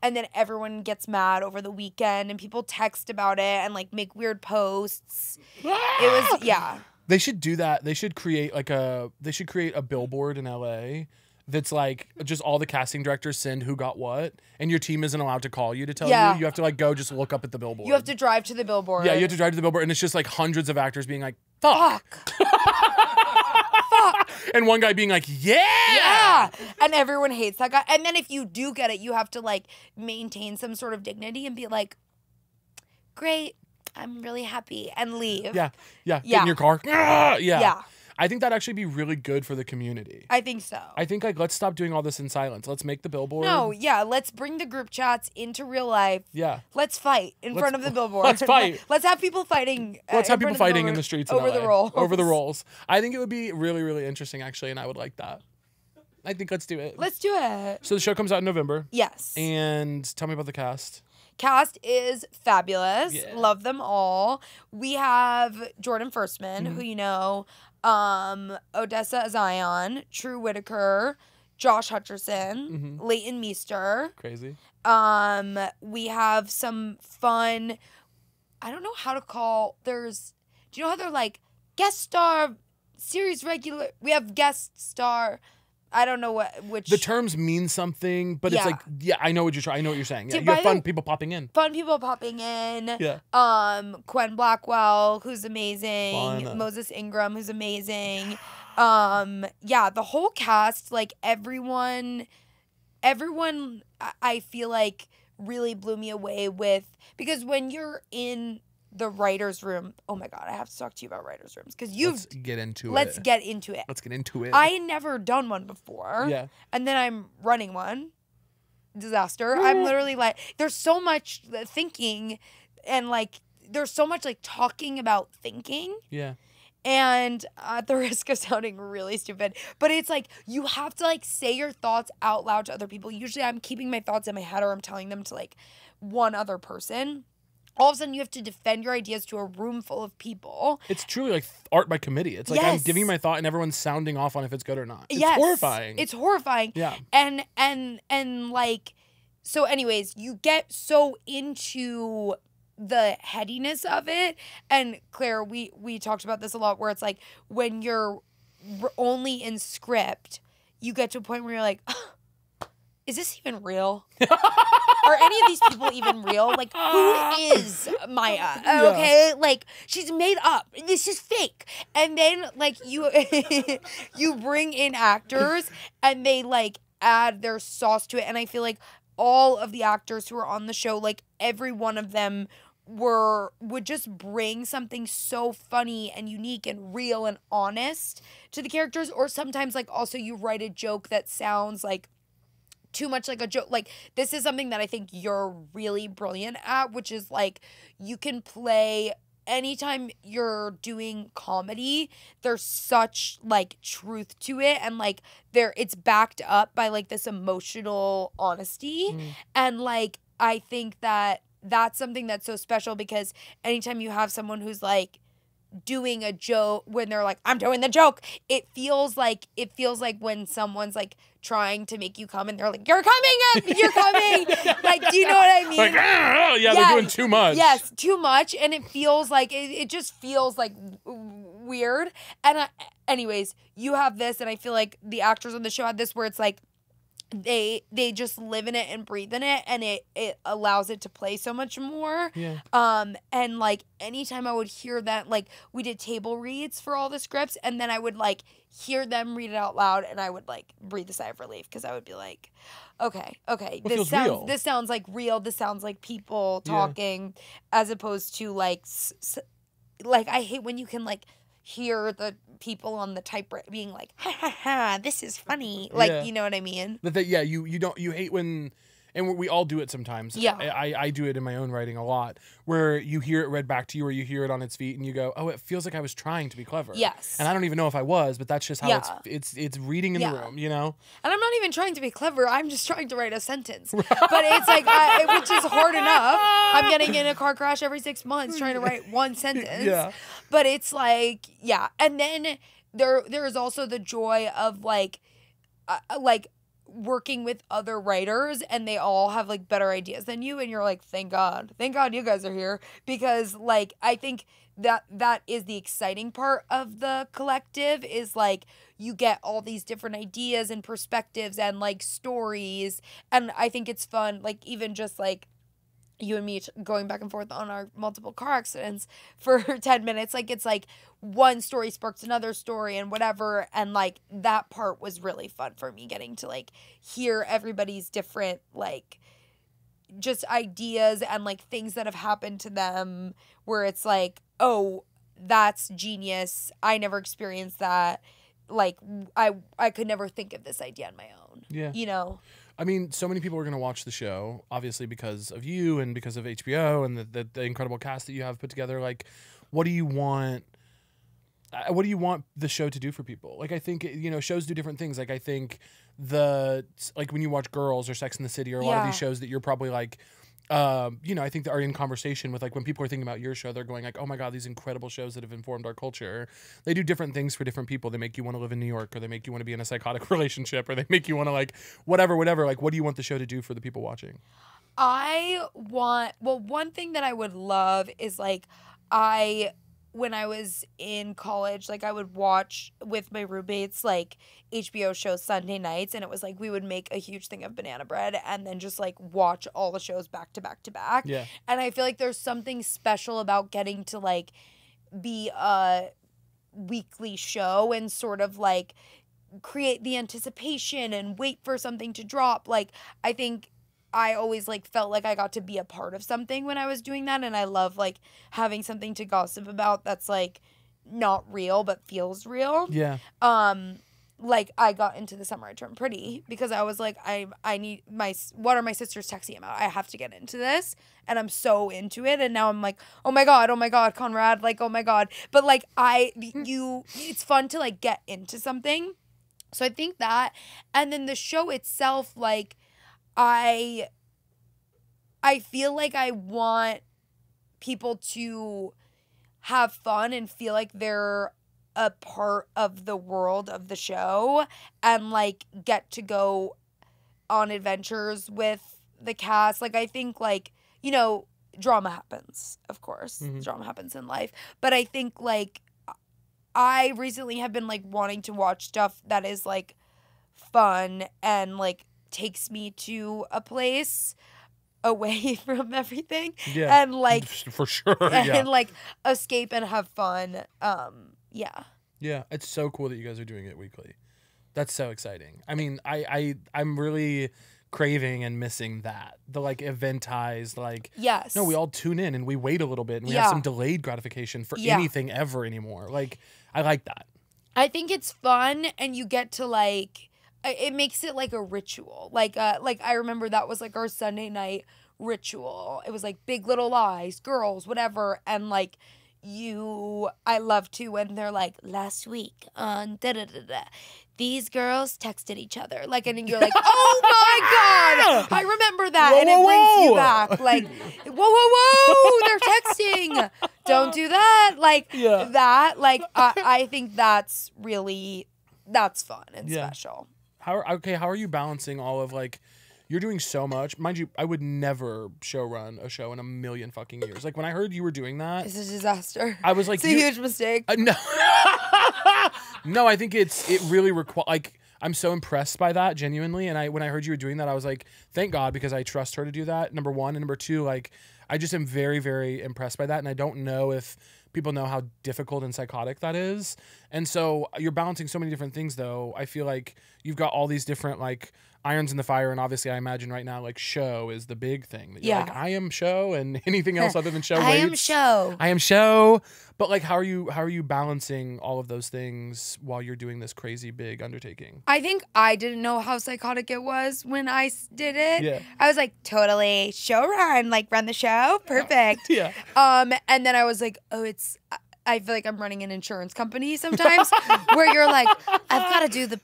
then everyone gets mad over the weekend, and people text about it and like make weird posts. It was They should do that. They should create a billboard in LA that's like just all the casting directors send who got what, and your team isn't allowed to call you to tell you. You have to like go just look up at the billboard. You have to drive to the billboard. Yeah, you have to drive to the billboard, and it's just like hundreds of actors being like, fuck. Fuck. And one guy being like, yeah. And everyone hates that guy. And then if you do get it, you have to like maintain some sort of dignity and be like, great, I'm really happy, and leave. Yeah. Get in your car. Yeah. I think that'd actually be really good for the community. I think so. I think like let's stop doing all this in silence. Let's make the billboard. No, let's bring the group chats into real life. Yeah. Let's fight in front of the billboard. Let's fight. Let's have people fighting. Let's have people fighting in the streets over the rolls. Over the rolls. I think it would be really, really interesting actually, and I would like that. I think let's do it. Let's do it. So the show comes out in November. Yes. And tell me about the cast. Cast is fabulous. Yeah. Love them all. We have Jordan Firstman, who you know, Odessa Zion, True Whitaker, Josh Hutcherson, Leighton Meester. Crazy. We have some fun, I don't know how to call, do you know how they're like guest star, series regular? We have guest star, I don't know which. The terms mean something, but it's like, I know what you're saying. Yeah, you have fun people popping in. Yeah. Quen Blackwell, who's amazing. Fun. Moses Ingram, who's amazing. The whole cast, like everyone, I feel like really blew me away because when you're in the writer's room, oh my God, I have to talk to you about writer's rooms because Let's get into it. I had never done one before. Yeah. And then I'm running one. Disaster. I'm literally like, there's so much thinking and like, there's so much like talking about thinking. Yeah. And at the risk of sounding really stupid, but it's like you have to like say your thoughts out loud to other people. Usually I'm keeping my thoughts in my head or I'm telling them to like one other person. All of a sudden you have to defend your ideas to a room full of people. It's truly like art by committee. It's like I'm giving my thought and everyone's sounding off on if it's good or not. It's horrifying. It's horrifying. Yeah. And like, so anyways, you get so into the headiness of it. And Claire, we talked about this a lot where it's like when you're only in script, you get to a point where you're like, is this even real? Are any of these people even real? Like, who is Maya? Okay, like she's made up. This is fake. And then like you you bring in actors and they like add their sauce to it. And I feel like all of the actors who are on the show, like every one of them would just bring something so funny and unique and real and honest to the characters. Or sometimes like also you write a joke that sounds like too much like a joke. Like this is something that I think you're really brilliant at, which is like you can play anytime you're doing comedy, there's such like truth to it and like it's backed up by like this emotional honesty. And like I think that's something that's so special because anytime you have someone who's like doing a joke when they're like, I'm doing the joke, it feels like when someone's like trying to make you come and they're like, you're coming. Like, do you know what I mean? Like, they're doing too much. Yes, too much. And it feels like it just feels like weird. And anyways, you have this, and I feel like the actors on the show have this where it's like they just live in it and breathe in it, and it allows it to play so much more. Yeah. And like anytime I would hear that, like we did table reads for all the scripts, and then I would like hear them read it out loud, and I would like breathe a sigh of relief because I would be like, okay, this sounds like real. This sounds like people talking, as opposed to like like I hate when you can like hear the people on the typewriter being like, ha ha ha, this is funny. Like, you know what I mean? You hate when, and we all do it sometimes. Yeah. I do it in my own writing a lot, where you hear it read back to you, or you hear it on its feet and you go, oh, it feels like I was trying to be clever. Yes. And I don't even know if I was, but that's just how it's reading in the room, you know? And I'm not even trying to be clever. I'm just trying to write a sentence. But it's like, which is hard enough. I'm getting in a car crash every 6 months trying to write one sentence. Yeah. But it's like, and then there is also the joy of like working with other writers, and they all have like better ideas than you, and you're like, thank God you guys are here, because like I think that is the exciting part of the collective, is like you get all these different ideas and perspectives and like stories, and I think it's fun, like even just like you and me going back and forth on our multiple car accidents for 10 minutes. Like, it's like one story sparks another story and whatever. And like that part was really fun for me, getting to like hear everybody's different, like just ideas and like things that have happened to them, where it's like, oh, that's genius. I never experienced that. Like I could never think of this idea on my own. Yeah. You know? I mean, so many people are going to watch the show, obviously because of you and because of HBO and the incredible cast that you have put together. Like, what do you want the show to do for people? Like, I think, you know, shows do different things. Like, I think like when you watch Girls or Sex and the City or a lot of these shows that you're probably like, you know, I think that are in conversation with, like, when people are thinking about your show, they're going like, oh my God, these incredible shows that have informed our culture. They do different things for different people. They make you want to live in New York, or they make you want to be in a psychotic relationship, or they make you want to like whatever. Like, what do you want the show to do for the people watching? One thing that I would love is like, when I was in college, like I would watch with my roommates like HBO shows Sunday nights, and it was like we would make a huge thing of banana bread and then just like watch all the shows back to back to back. Yeah. And I feel like there's something special about getting to like be a weekly show and sort of like create the anticipation and wait for something to drop. Like, I think I always like felt like I got to be a part of something when I was doing that, and I love like having something to gossip about that's like not real but feels real. Yeah. Like I got into The Summer I Turned Pretty because I was like, I need what are my sisters texting about? I have to get into this, and I'm so into it, and now I'm like, oh my god, Conrad, like, oh my god. But like it's fun to like get into something. So I think that, and then the show itself, like, I feel like I want people to have fun and feel like they're a part of the world of the show, and like get to go on adventures with the cast. Like, I think, like, you know, drama happens, of course. Mm-hmm. Drama happens in life. But I think like I recently have been like wanting to watch stuff that is like fun and like takes me to a place away from everything. Yeah. And like for sure. And like escape and have fun. Yeah, it's so cool that you guys are doing it weekly. That's so exciting. I mean, I'm really craving and missing that. The like eventized, like, yes. No, we all tune in and we wait a little bit and we have some delayed gratification for anything ever anymore. Like, I like that. I think it's fun, and you get to like, it makes it like a ritual. Like I remember that was like our Sunday night ritual. It was like Big Little Lies, Girls, whatever. And like I love to when they're like, last week on these girls texted each other. Like, and then you're like, oh my God, I remember that. Whoa, and it brings you back. Like, whoa, they're texting. Don't do that. Like that. Like, I think that's fun and special. How are you balancing all of like you're doing so much. Mind you, I would never show run a show in a million fucking years. Like when I heard you were doing that, it's a disaster. I was like, it's a huge mistake. No, no, I think it really requires like. I'm so impressed by that, genuinely. And when I heard you were doing that, I was like, thank God, because I trust her to do that, number one. And number two, like, I just am very, very impressed by that. And I don't know if people know how difficult and psychotic that is. And so you're balancing so many different things, though. I feel like you've got all these different, like, irons in the fire. And obviously, I imagine right now, like, show is the big thing. That you're like, I am show, and anything else other than show I am show. I am show. But like, how are you balancing all of those things while you're doing this crazy big undertaking? I think I didn't know how psychotic it was when I did it. Yeah. I was like, totally show run, like run the show, perfect. Yeah. And then I was like, oh, I feel like I'm running an insurance company sometimes, where you're like, I've got to do the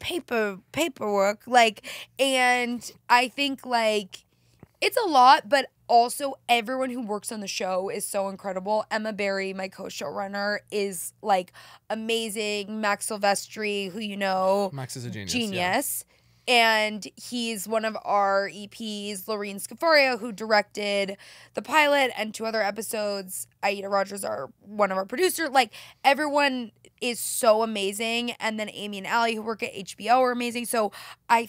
paperwork, like, and I think like it's a lot, but also everyone who works on the show is so incredible. Emma Barry, my co-showrunner, is like amazing. Max Silvestri, who you know, Max is a genius. Genius. Yeah. And he's one of our EPs, Lorene Scafaria, who directed the pilot and 2 other episodes. Aida Rogers are one of our producers. Like, everyone is so amazing. And then Amy and Allie, who work at HBO, are amazing. So I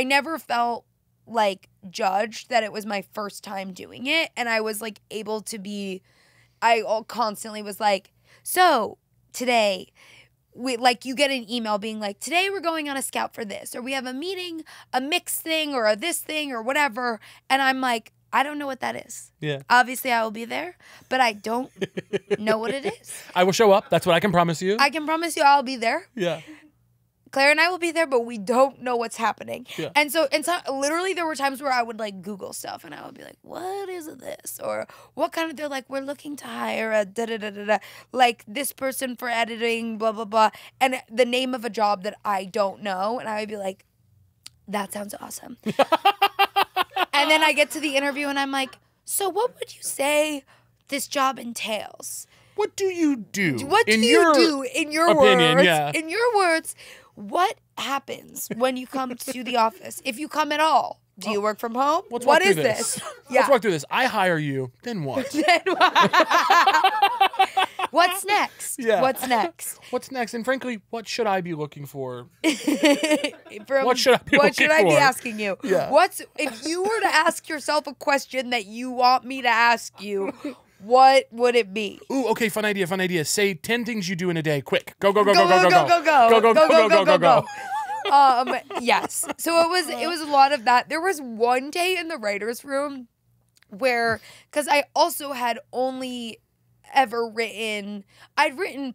never felt like judged that it was my first time doing it, and I was like able to constantly was like, so today you get an email being like, today we're going on a scout for this, or we have a meeting, a mix thing, or a this thing, or whatever, and I'm like, I don't know what that is. Yeah. Obviously I will be there, but I don't know what it is. I will show up. That's what I can promise you. I can promise you I'll be there. Yeah. Claire and I will be there, but we don't know what's happening. Yeah. And so literally there were times where I would like Google stuff and I would be like, what is this? Or what kind of, they're like, we're looking to hire a da-da-da-da-da, like this person for editing, blah, blah, blah. And the name of a job that I don't know. And I would be like, that sounds awesome. And then I get to the interview and I'm like, so what would you say this job entails? What do you do? What do you do in your opinion, words? Yeah. In your words, what happens when you come to the office? If you come at all, do you work from home? What is this? Yeah. Let's walk through this. I hire you. Then what? What's next? Yeah. What's next? What's next? And frankly, what should I be looking for? What should I be asking you? Yeah. If you were to ask yourself a question that you want me to ask you, what would it be? Ooh, okay, fun idea. Say 10 things you do in a day. Quick. Go. Yes. So it was a lot of that. There was one day in the writer's room where, because I also had only ever I'd written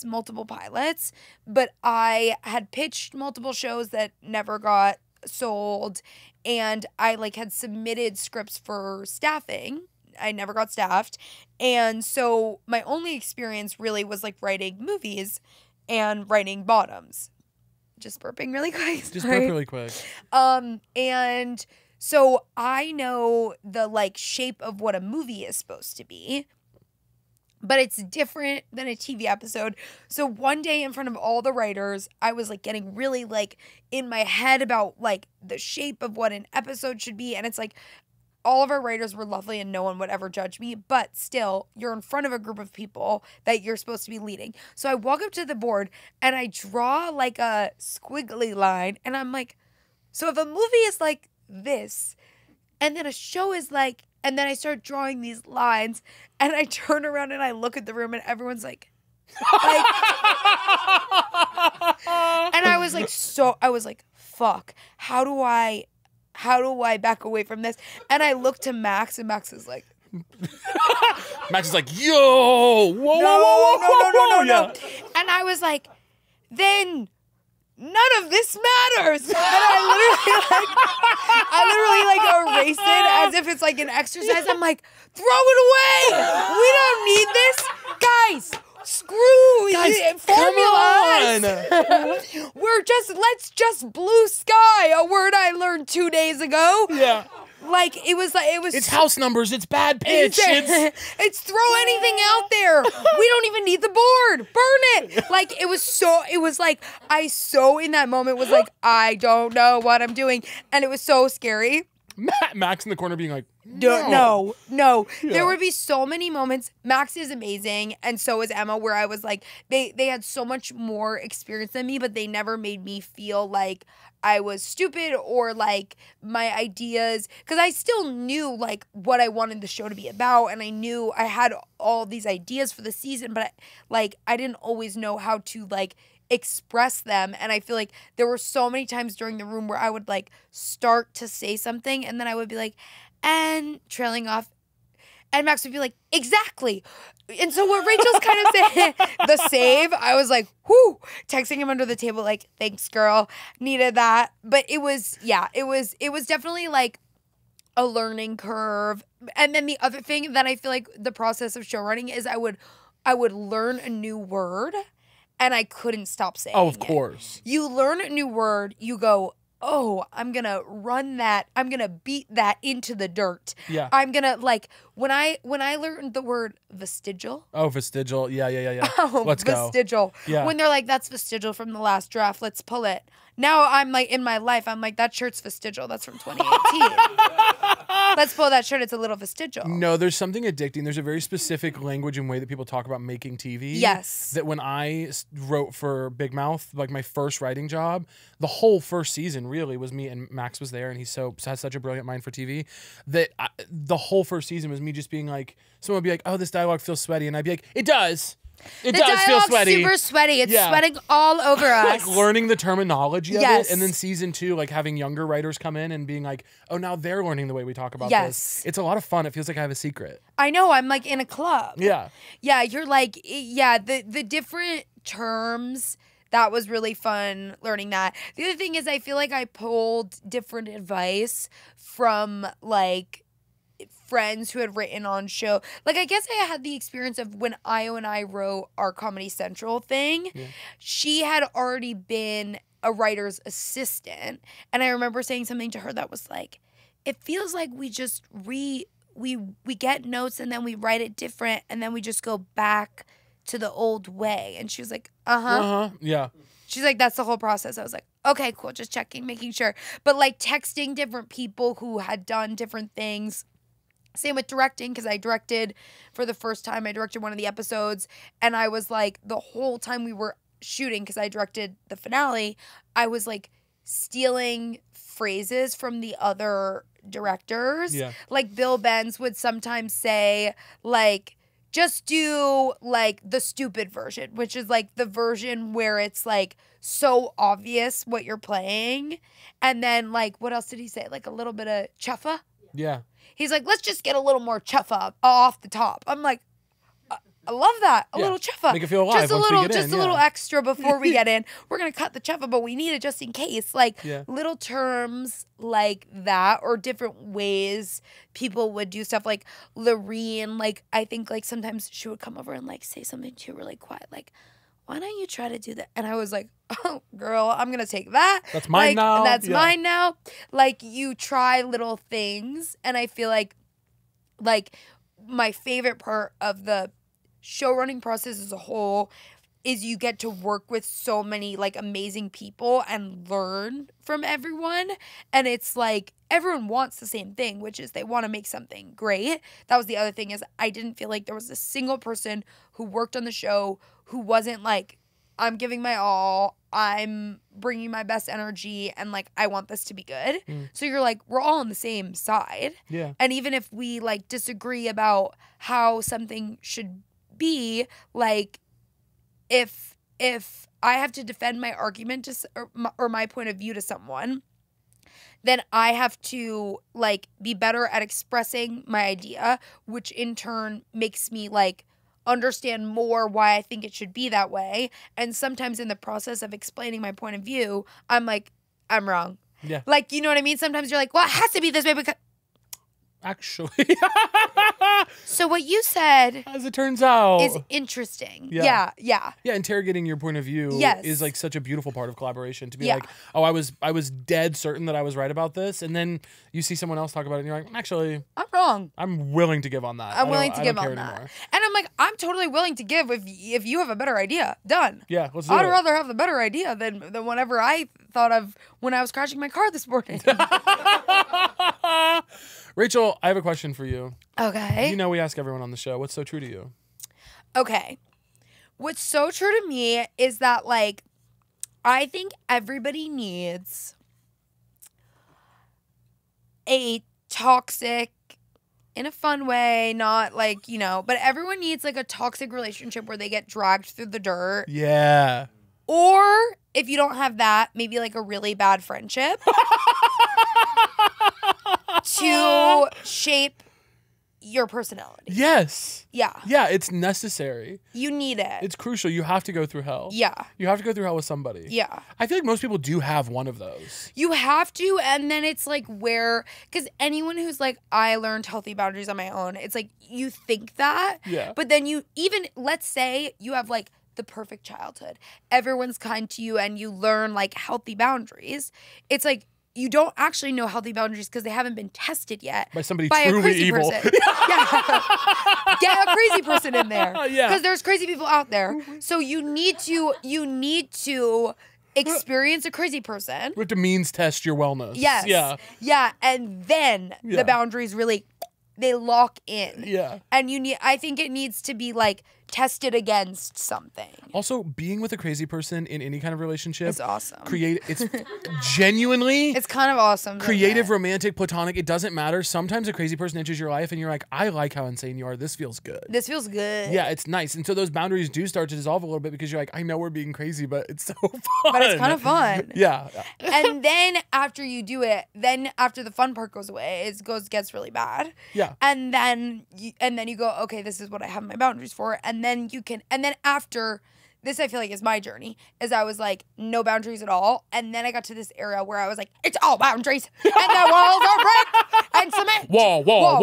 multiple pilots, but I had pitched multiple shows that never got sold, and I like had submitted scripts for staffing. I never got staffed. And so my only experience really was like writing movies and writing bottoms. Just burping really quick. Just burp really quick. And so I know the like shape of what a movie is supposed to be, but it's different than a TV episode. So one day in front of all the writers, I was like getting really like in my head about like the shape of what an episode should be. And it's like, all of our writers were lovely and no one would ever judge me, but still, you're in front of a group of people that you're supposed to be leading. So I walk up to the board and I draw like a squiggly line, and I'm like, so if a movie is like this, and then a show is like, and then I start drawing these lines, and I turn around and I look at the room and everyone's like, and I was like, fuck, how do I back away from this? And I look to Max, and Max is like, Max is like, yo, whoa. No. And I was like, then none of this matters. And I literally erase it as if it's like an exercise. I'm like, throw it away. We don't need this. Guys, screw formulas. Let's just blue sky, a word I learned 2 days ago. Yeah. Like it was. It's house numbers. It's bad pitch. It's throw anything out there. We don't even need the board. Burn it. Like it was so. It was like I so in that moment was like I don't know what I'm doing, and it was so scary. Max in the corner being like, no. Yeah. There would be so many moments. Max is amazing, and so is Emma, where I was like, they had so much more experience than me, but they never made me feel like I was stupid or like my ideas, because I still knew like what I wanted the show to be about, and I knew I had all these ideas for the season, but I didn't always know how to like express them. And I feel like there were so many times during the room where I would like start to say something and then I would be like, and trailing off, and Max would be like, exactly. And so what Rachel's kind of saying, the save, I was like, whoo, texting him under the table like, thanks girl, needed that. But it was definitely like a learning curve. And then the other thing that I feel like the process of show running is I would learn a new word and I couldn't stop saying it. Oh, of course. You learn a new word, you go, oh, I'm going to run that. I'm going to beat that into the dirt. Yeah. I'm going to like, when I learned the word vestigial. Oh, vestigial. Yeah. Oh, Let's vestigial. Go. Yeah. When they're like, that's vestigial from the last draft. Let's pull it. Now I'm like, in my life, I'm like, that shirt's vestigial. That's from 2018. Let's pull that shirt. It's a little vestigial. No, there's something addicting. There's a very specific language and way that people talk about making TV. Yes. That when I wrote for Big Mouth, like my first writing job, the whole first season really was me, and Max was there, and he has such a brilliant mind for TV, that the whole first season was me just being like, someone would be like, oh, this dialogue feels sweaty, and I'd be like, it does. It does feel sweaty. Super sweaty. It's sweating all over us. Like learning the terminology of it. And then season 2, like having younger writers come in and being like, oh, now they're learning the way we talk about this. It's a lot of fun. It feels like I have a secret. I know. I'm like in a club. Yeah. Yeah. You're like, the different terms. That was really fun learning that. The other thing is I feel like I pulled different advice from like friends who had written on show. Like, I guess I had the experience of when Io and I wrote our Comedy Central thing. Yeah. She had already been a writer's assistant. And I remember saying something to her that was like, it feels like we just we get notes and then we write it different and then we just go back to the old way. And she was like, yeah. She's like, that's the whole process. I was like, okay, cool, just checking, making sure. But like texting different people who had done different things. Same with directing, because I directed for the first time. I directed one of the episodes, and I was like, the whole time we were shooting, because I directed the finale, I was like stealing phrases from the other directors. Yeah. Like Bill Benz would sometimes say, like, just do like the stupid version, which is like the version where it's like so obvious what you're playing. And then like, what else did he say? Like a little bit of chuffa. Yeah. He's like, let's just get a little more chuffa off the top. I'm like, I love that. A little chuffa. Make it feel alive just a once little, we get in. a little extra before we get in. We're gonna cut the chuffa, but we need it just in case. Like little terms like that, or different ways people would do stuff. Like Lorene, like I think like sometimes she would come over and like say something to you really quiet, like, why don't you try to do that? And I was like, oh, girl, I'm going to take that. That's mine now. That's mine now. Like, you try little things. And I feel like my favorite part of the show running process as a whole is you get to work with so many, like, amazing people and learn from everyone. And it's like, everyone wants the same thing, which is they want to make something great. That was the other thing, is I didn't feel like there was a single person who worked on the show who wasn't like, I'm giving my all, I'm bringing my best energy, and like, I want this to be good. So you're like, we're all on the same side. Yeah. And even if we like disagree about how something should be, like, if I have to defend my argument or my point of view to someone, then I have to like be better at expressing my idea, which in turn makes me like understand more why I think it should be that way. And sometimes in the process of explaining my point of view, I'm like, I'm wrong. Yeah. Like, you know what I mean? Sometimes you're like, well, it has to be this way because Actually. So what you said, as it turns out, is interesting. Yeah. Interrogating your point of view is like such a beautiful part of collaboration. To be like, oh, I was dead certain that I was right about this, and then you see someone else talk about it, and you're like, actually, I'm wrong. I'm willing to give on that. I'm willing to give on that. Anymore. And I'm like, I'm totally willing to give if you have a better idea. Done. Yeah, let's do it. I'd rather have the better idea than whatever I thought of when I was crashing my car this morning. Rachel, I have a question for you. Okay. You know we ask everyone on the show, what's so true to you? Okay. What's so true to me is that, like, I think everybody needs a toxic, in a fun way, not like, you know, but everyone needs like a toxic relationship where they get dragged through the dirt. Yeah. Or if you don't have that, maybe like a really bad friendship to shape your personality. Yes. Yeah. Yeah, it's necessary. You need it. It's crucial. You have to go through hell. Yeah. You have to go through hell with somebody. Yeah. I feel like most people do have one of those. You have to, and then it's like because anyone who's like, I learned healthy boundaries on my own, it's like you think that. Yeah. But then let's say you have like the perfect childhood. Everyone's kind to you and you learn like healthy boundaries. It's like, you don't actually know healthy boundaries because they haven't been tested yet by somebody by truly a crazy evil. Person. Yeah. Get a crazy person in there. Yeah. Because there's crazy people out there. So you need to experience a crazy person. You have to means test your wellness. Yes. Yeah. Yeah. And then the boundaries really, they lock in. Yeah. And I think it needs to be like tested against something. Also, being with a crazy person in any kind of relationship is awesome. It's genuinely, it's kind of awesome. Creative, romantic, platonic, it doesn't matter. Sometimes a crazy person enters your life and you're like, I like how insane you are. This feels good. This feels good. Yeah, it's nice. And so those boundaries do start to dissolve a little bit because you're like, I know we're being crazy, but it's so fun. But it's kind of fun. Yeah. And then after you do it, then after the fun part goes away, gets really bad. Yeah. And then you go, okay, this is what I have my boundaries for. And then after this, I feel like is my journey, is I was like, no boundaries at all. And then I got to this area where I was like, it's all boundaries. And the walls are brick and cement. Wall. Boom,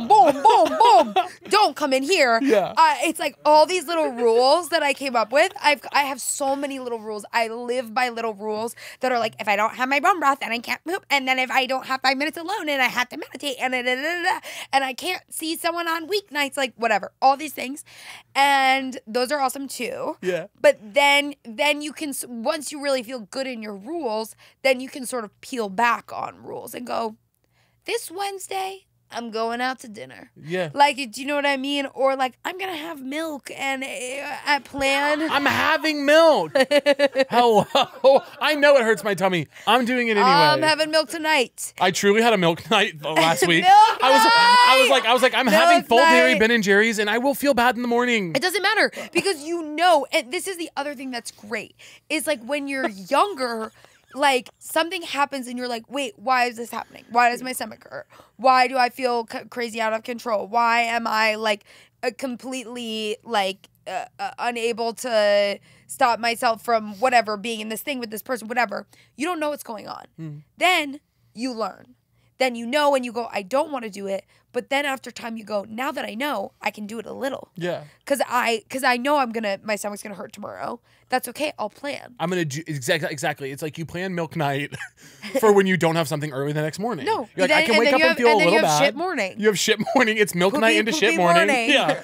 boom, boom, boom. Don't come in here. Yeah. It's like all these little rules that I came up with. I have so many little rules. I live by little rules that are like, if I don't have my bum breath, then I can't poop. And then if I don't have 5 minutes alone and I have to meditate and I can't see someone on weeknights, like whatever, all these things. And those are awesome too. Yeah. But then you can, once you really feel good in your rules, then you can sort of peel back on rules and go, this Wednesday, I'm going out to dinner. Yeah. Like, do you know what I mean? Or like, I'm going to have milk and I plan. I'm having milk. Hello. I know it hurts my tummy. I'm doing it anyway. I'm having milk tonight. I truly had a milk night last week. Milk I was like, I'm milk having full dairy night. Ben & Jerry's and I will feel bad in the morning. It doesn't matter because and this is the other thing that's great, is like when you're younger, like something happens and you're like, wait, why is this happening? Why does my stomach hurt? Why do I feel crazy out of control? Why am I like completely like unable to stop myself from whatever, being in this thing with this person, whatever. You don't know what's going on. Then you learn. Then you know and you go, I don't want to do it. But then after time you go, now that I know, I can do it a little. Yeah. Because I know my stomach's going to hurt tomorrow. That's okay. I'll plan. I'm going to do exactly. It's like you plan milk night for when you don't have something early the next morning. No. You're like, I can wake up and feel a little bad. And then you have shit morning. You have shit morning. It's milk night into shit morning. Yeah.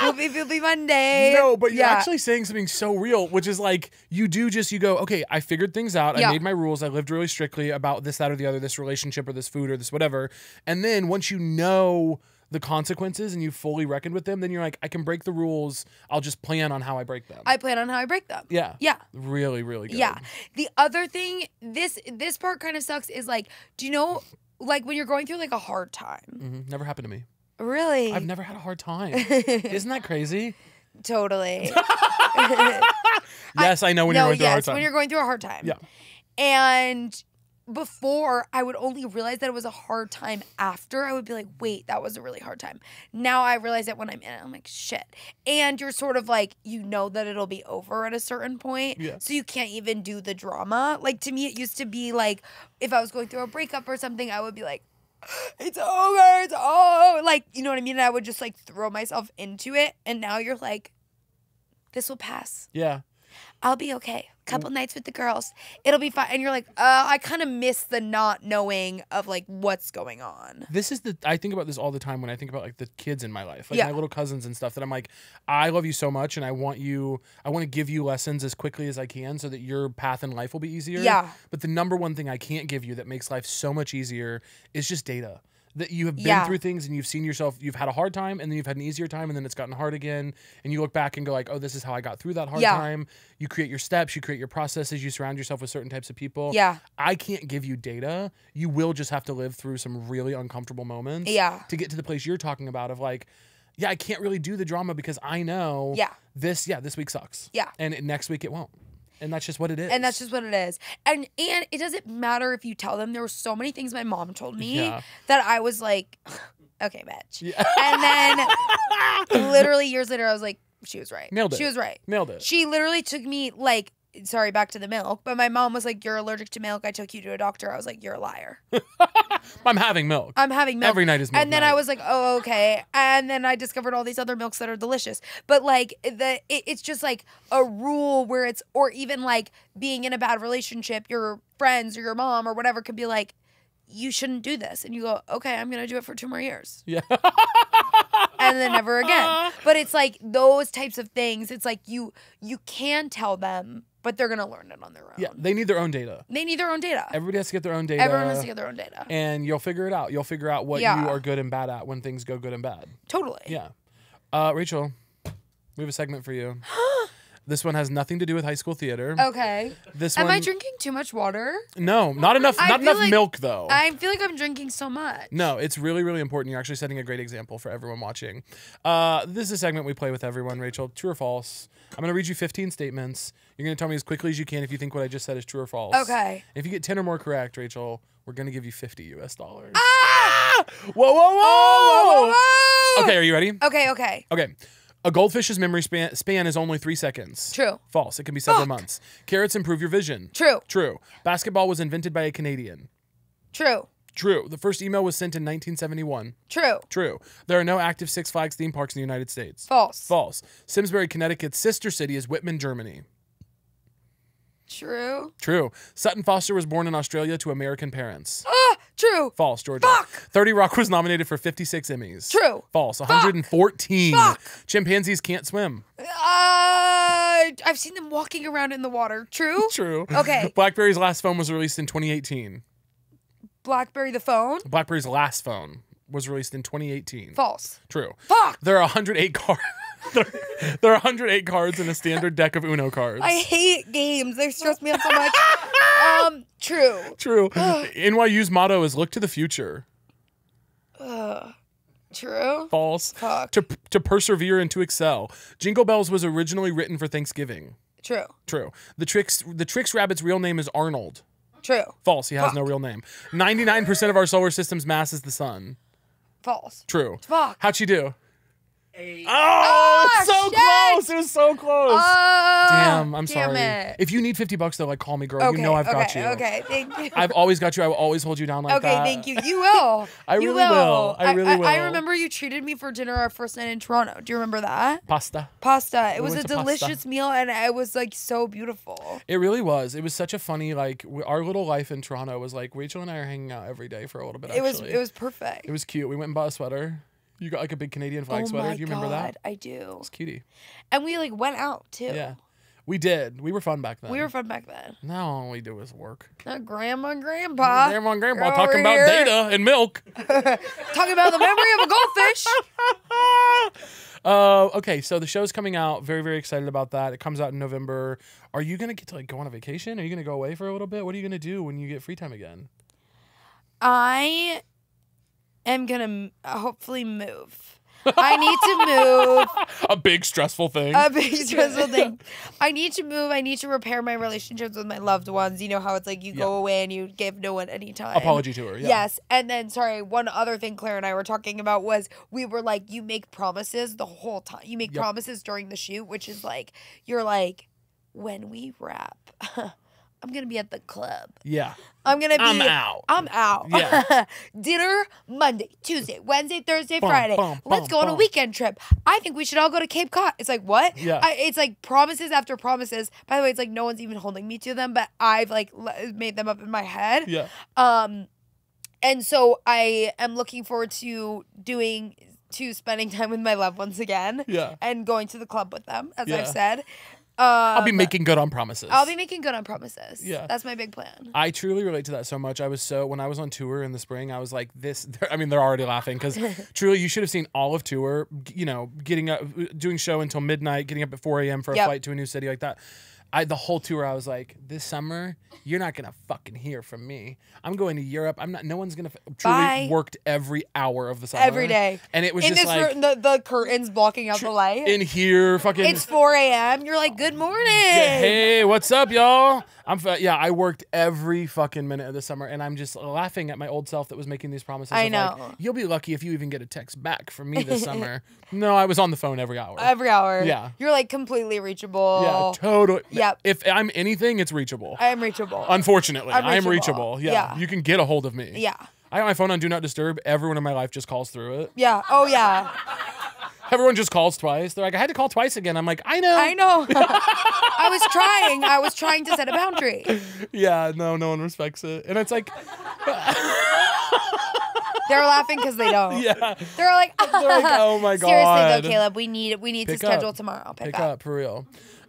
Poopy Monday. No, but you're actually saying something so real, which is like you go, okay, I figured things out. I made my rules. I lived really strictly about this, that, or the other, this relationship or this food or this whatever. And then once you know the consequences and you fully reckoned with them, then you're like, I can break the rules. I'll just plan on how I break them. I plan on how I break them. Yeah. Yeah. Really, really good. Yeah. The other thing, this part kind of sucks, is like, do you know, like when you're going through like a hard time? Never happened to me. Really? I've never had a hard time. Isn't that crazy? Totally. Yes, I know when you're going through a hard time. When you're going through a hard time. Yeah. And before I would only realize that it was a hard time after. I would be like, wait, that was a really hard time. Now I realize that when I'm in it, I'm like, shit. And you're sort of like, you know that it'll be over at a certain point. Yeah. So you can't even do the drama. Like, to me, it used to be like, if I was going through a breakup or something, I would be like, it's over, it's over. Like, you know what I mean? And I would just like throw myself into it. And now you're like, this will pass. Yeah. I'll be okay. Couple nights with the girls. It'll be fine. And you're like, I kind of miss the not knowing of like what's going on. I think about this all the time when I think about like the kids in my life, like my little cousins and stuff, that I'm like, I love you so much and I want to give you lessons as quickly as I can so that your path in life will be easier. Yeah. But the number one thing I can't give you that makes life so much easier is just data. That you have been through things and you've seen yourself, you've had a hard time and then you've had an easier time and then it's gotten hard again. And you look back and go like, oh, this is how I got through that hard time. You create your steps, you create your processes, you surround yourself with certain types of people. Yeah. I can't give you data. You will just have to live through some really uncomfortable moments to get to the place you're talking about of like, yeah, I can't really do the drama because I know this week sucks. Yeah. And next week it won't. And that's just what it is. And that's just what it is. And it doesn't matter if you tell them. There were so many things my mom told me that I was like, okay, bitch. Yeah. And then literally years later, I was like, she was right. Nailed it. She was right. Nailed it. She literally took me like, sorry, back to the milk. But my mom was like, you're allergic to milk. I took you to a doctor. I was like, you're a liar. I'm having milk. I'm having milk. Every night is milk. And then I was like, oh, okay. And then I discovered all these other milks that are delicious. But like it's just like a rule where it's, or even like being in a bad relationship, your friends or your mom or whatever could be like, you shouldn't do this. And you go, okay, I'm going to do it for 2 more years. Yeah. And then never again. But it's like those types of things. It's like you can tell them, but they're going to learn it on their own. Yeah, they need their own data. They need their own data. Everybody has to get their own data. Everyone has to get their own data. And you'll figure it out. You'll figure out what you are good and bad at when things go good and bad. Totally. Yeah. Rachel, we have a segment for you. This one has nothing to do with high school theater. Okay. Am I drinking too much water? No, not enough. Not enough milk, though. I feel like I'm drinking so much. No, it's really, really important. You're actually setting a great example for everyone watching. This is a segment we play with everyone, Rachel. True or false? I'm going to read you 15 statements. You're going to tell me as quickly as you can if you think what I just said is true or false. Okay. If you get 10 or more correct, Rachel, we're going to give you $50 US. Ah! Whoa, whoa, whoa! Oh, whoa, whoa, whoa! Okay, are you ready? Okay. Okay. A goldfish's memory span is only 3 seconds. True. False. It can be several months. Carrots improve your vision. True. True. Basketball was invented by a Canadian. True. True. The first email was sent in 1971. True. True. There are no active Six Flags theme parks in the United States. False. False. Simsbury, Connecticut's sister city is Whitman, Germany. True. True. Sutton Foster was born in Australia to American parents. True. False, Georgia. Fuck. 30 Rock was nominated for 56 Emmys. True. False. 114. Fuck. Chimpanzees can't swim. I've seen them walking around in the water. True? True. Okay. BlackBerry's last phone was released in 2018. BlackBerry the phone? BlackBerry's last phone was released in 2018. False. True. Fuck. There are 108 cards. There are 108 cards in a standard deck of Uno cards. I hate games. They stress me out so much. True. True. NYU's motto is look to the future. True. False. Fuck. To persevere and to excel. Jingle Bells was originally written for Thanksgiving. True. True. The Trix Rabbit's real name is Arnold. True. False. He has no real name. 99% of our solar system's mass is the sun. False. True. Fuck. How'd she do? 8. Oh, it's so shit. close. It was so close. Damn, I'm damn sorry. it. If you need $50 though, like call me, girl. Okay, You know I've got you. Okay, thank you. I've always got you. I will always hold you down like that. Okay, thank you. You will. I really will. I really will. I remember you treated me for dinner our first night in Toronto. Do you remember that? Pasta. It was a went to delicious pasta. meal, and it was like so beautiful. It really was. It was such a funny, like, our little life in Toronto was like, Rachel and I are hanging out every day for a little bit, actually. It was perfect. It was cute. We went and bought a sweater. You got like a big Canadian flag sweater. Do you remember that? I do. It's cutie. And we like went out too. Yeah. We did. We were fun back then. Now all we do is work. Grandma and Grandpa. Grandma and Grandpa Over talking about here. data and milk. Talking about the memory of a goldfish. Okay, so the show's coming out. Very, very excited about that. It comes out in November. Are you going to get to like go on a vacation? Are you going to go away for a little bit? What are you going to do when you get free time again? I am going to hopefully move. I need to move. A big stressful thing. A big stressful thing. I need to move. I need to repair my relationships with my loved ones. You know how it's like you go away and you give no one any time. Apology tour. Yeah. Yes. And then, sorry, one other thing Claire and I were talking about was we were like, you make promises the whole time. You make promises during the shoot, which is like, you're like, when we wrap, I'm going to be at the club. Yeah. I'm out. Yeah. Dinner Monday, Tuesday, Wednesday, Thursday, Friday. Let's go on a weekend trip. I think we should all go to Cape Cod. It's like, what? Yeah. It's like promises after promises. By the way, it's like no one's even holding me to them, but I've like made them up in my head. Yeah. And so I am looking forward to spending time with my loved ones again. Yeah. And going to the club with them, as I've said. I'll be making good on promises. Yeah. That's my big plan. I truly relate to that so much. When I was on tour in the spring, I was like this. I mean, they're already laughing because truly you should have seen all of tour, you know, getting up, doing show until midnight, getting up at 4 a.m. for a flight to a new city like that. The whole tour, I was like, this summer, you're not going to fucking hear from me. I'm going to Europe. No one's going to truly worked every hour of the summer. Every day. And it was just like. The curtains blocking out the light. In here, fucking. It's 4 a.m. You're like, good morning. Hey, what's up, y'all? I worked every fucking minute of the summer, and I'm just laughing at my old self that was making these promises. I know. Like, you'll be lucky if you even get a text back from me this summer. No, I was on the phone every hour. Every hour. Yeah. You're like completely reachable. Yeah, totally. Yep. If I'm anything, it's reachable. I am reachable. Unfortunately, I'm reachable. Yeah. You can get a hold of me. Yeah. I got my phone on Do Not Disturb. Everyone in my life just calls through it. Yeah. Oh, yeah. Everyone just calls twice. They're like, I had to call twice again. I'm like, I know. I was trying to set a boundary. Yeah, no one respects it. And it's like... They're laughing because they don't. Yeah. They're like, oh my God. Seriously though, Caleb, we need to schedule tomorrow. Pick up for real.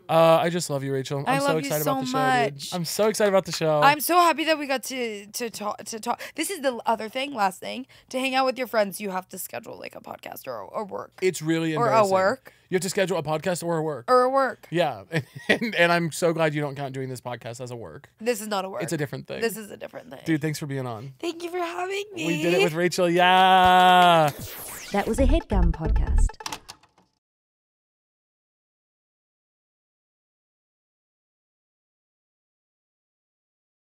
I just love you, Rachel. I'm so excited about the show, dude. I'm so excited about the show. I'm so happy that we got to talk. This is the other thing, last thing. To hang out with your friends, you have to schedule like a podcast or work. It's really embarrassing. Or a work. You have to schedule a podcast or a work. Or a work. Yeah. And I'm so glad you don't count doing this podcast as a work. This is not a work. It's a different thing. This is a different thing. Dude, thanks for being on. Thank you for having me. We did it with Rachel. Yeah. That was a Headgum podcast.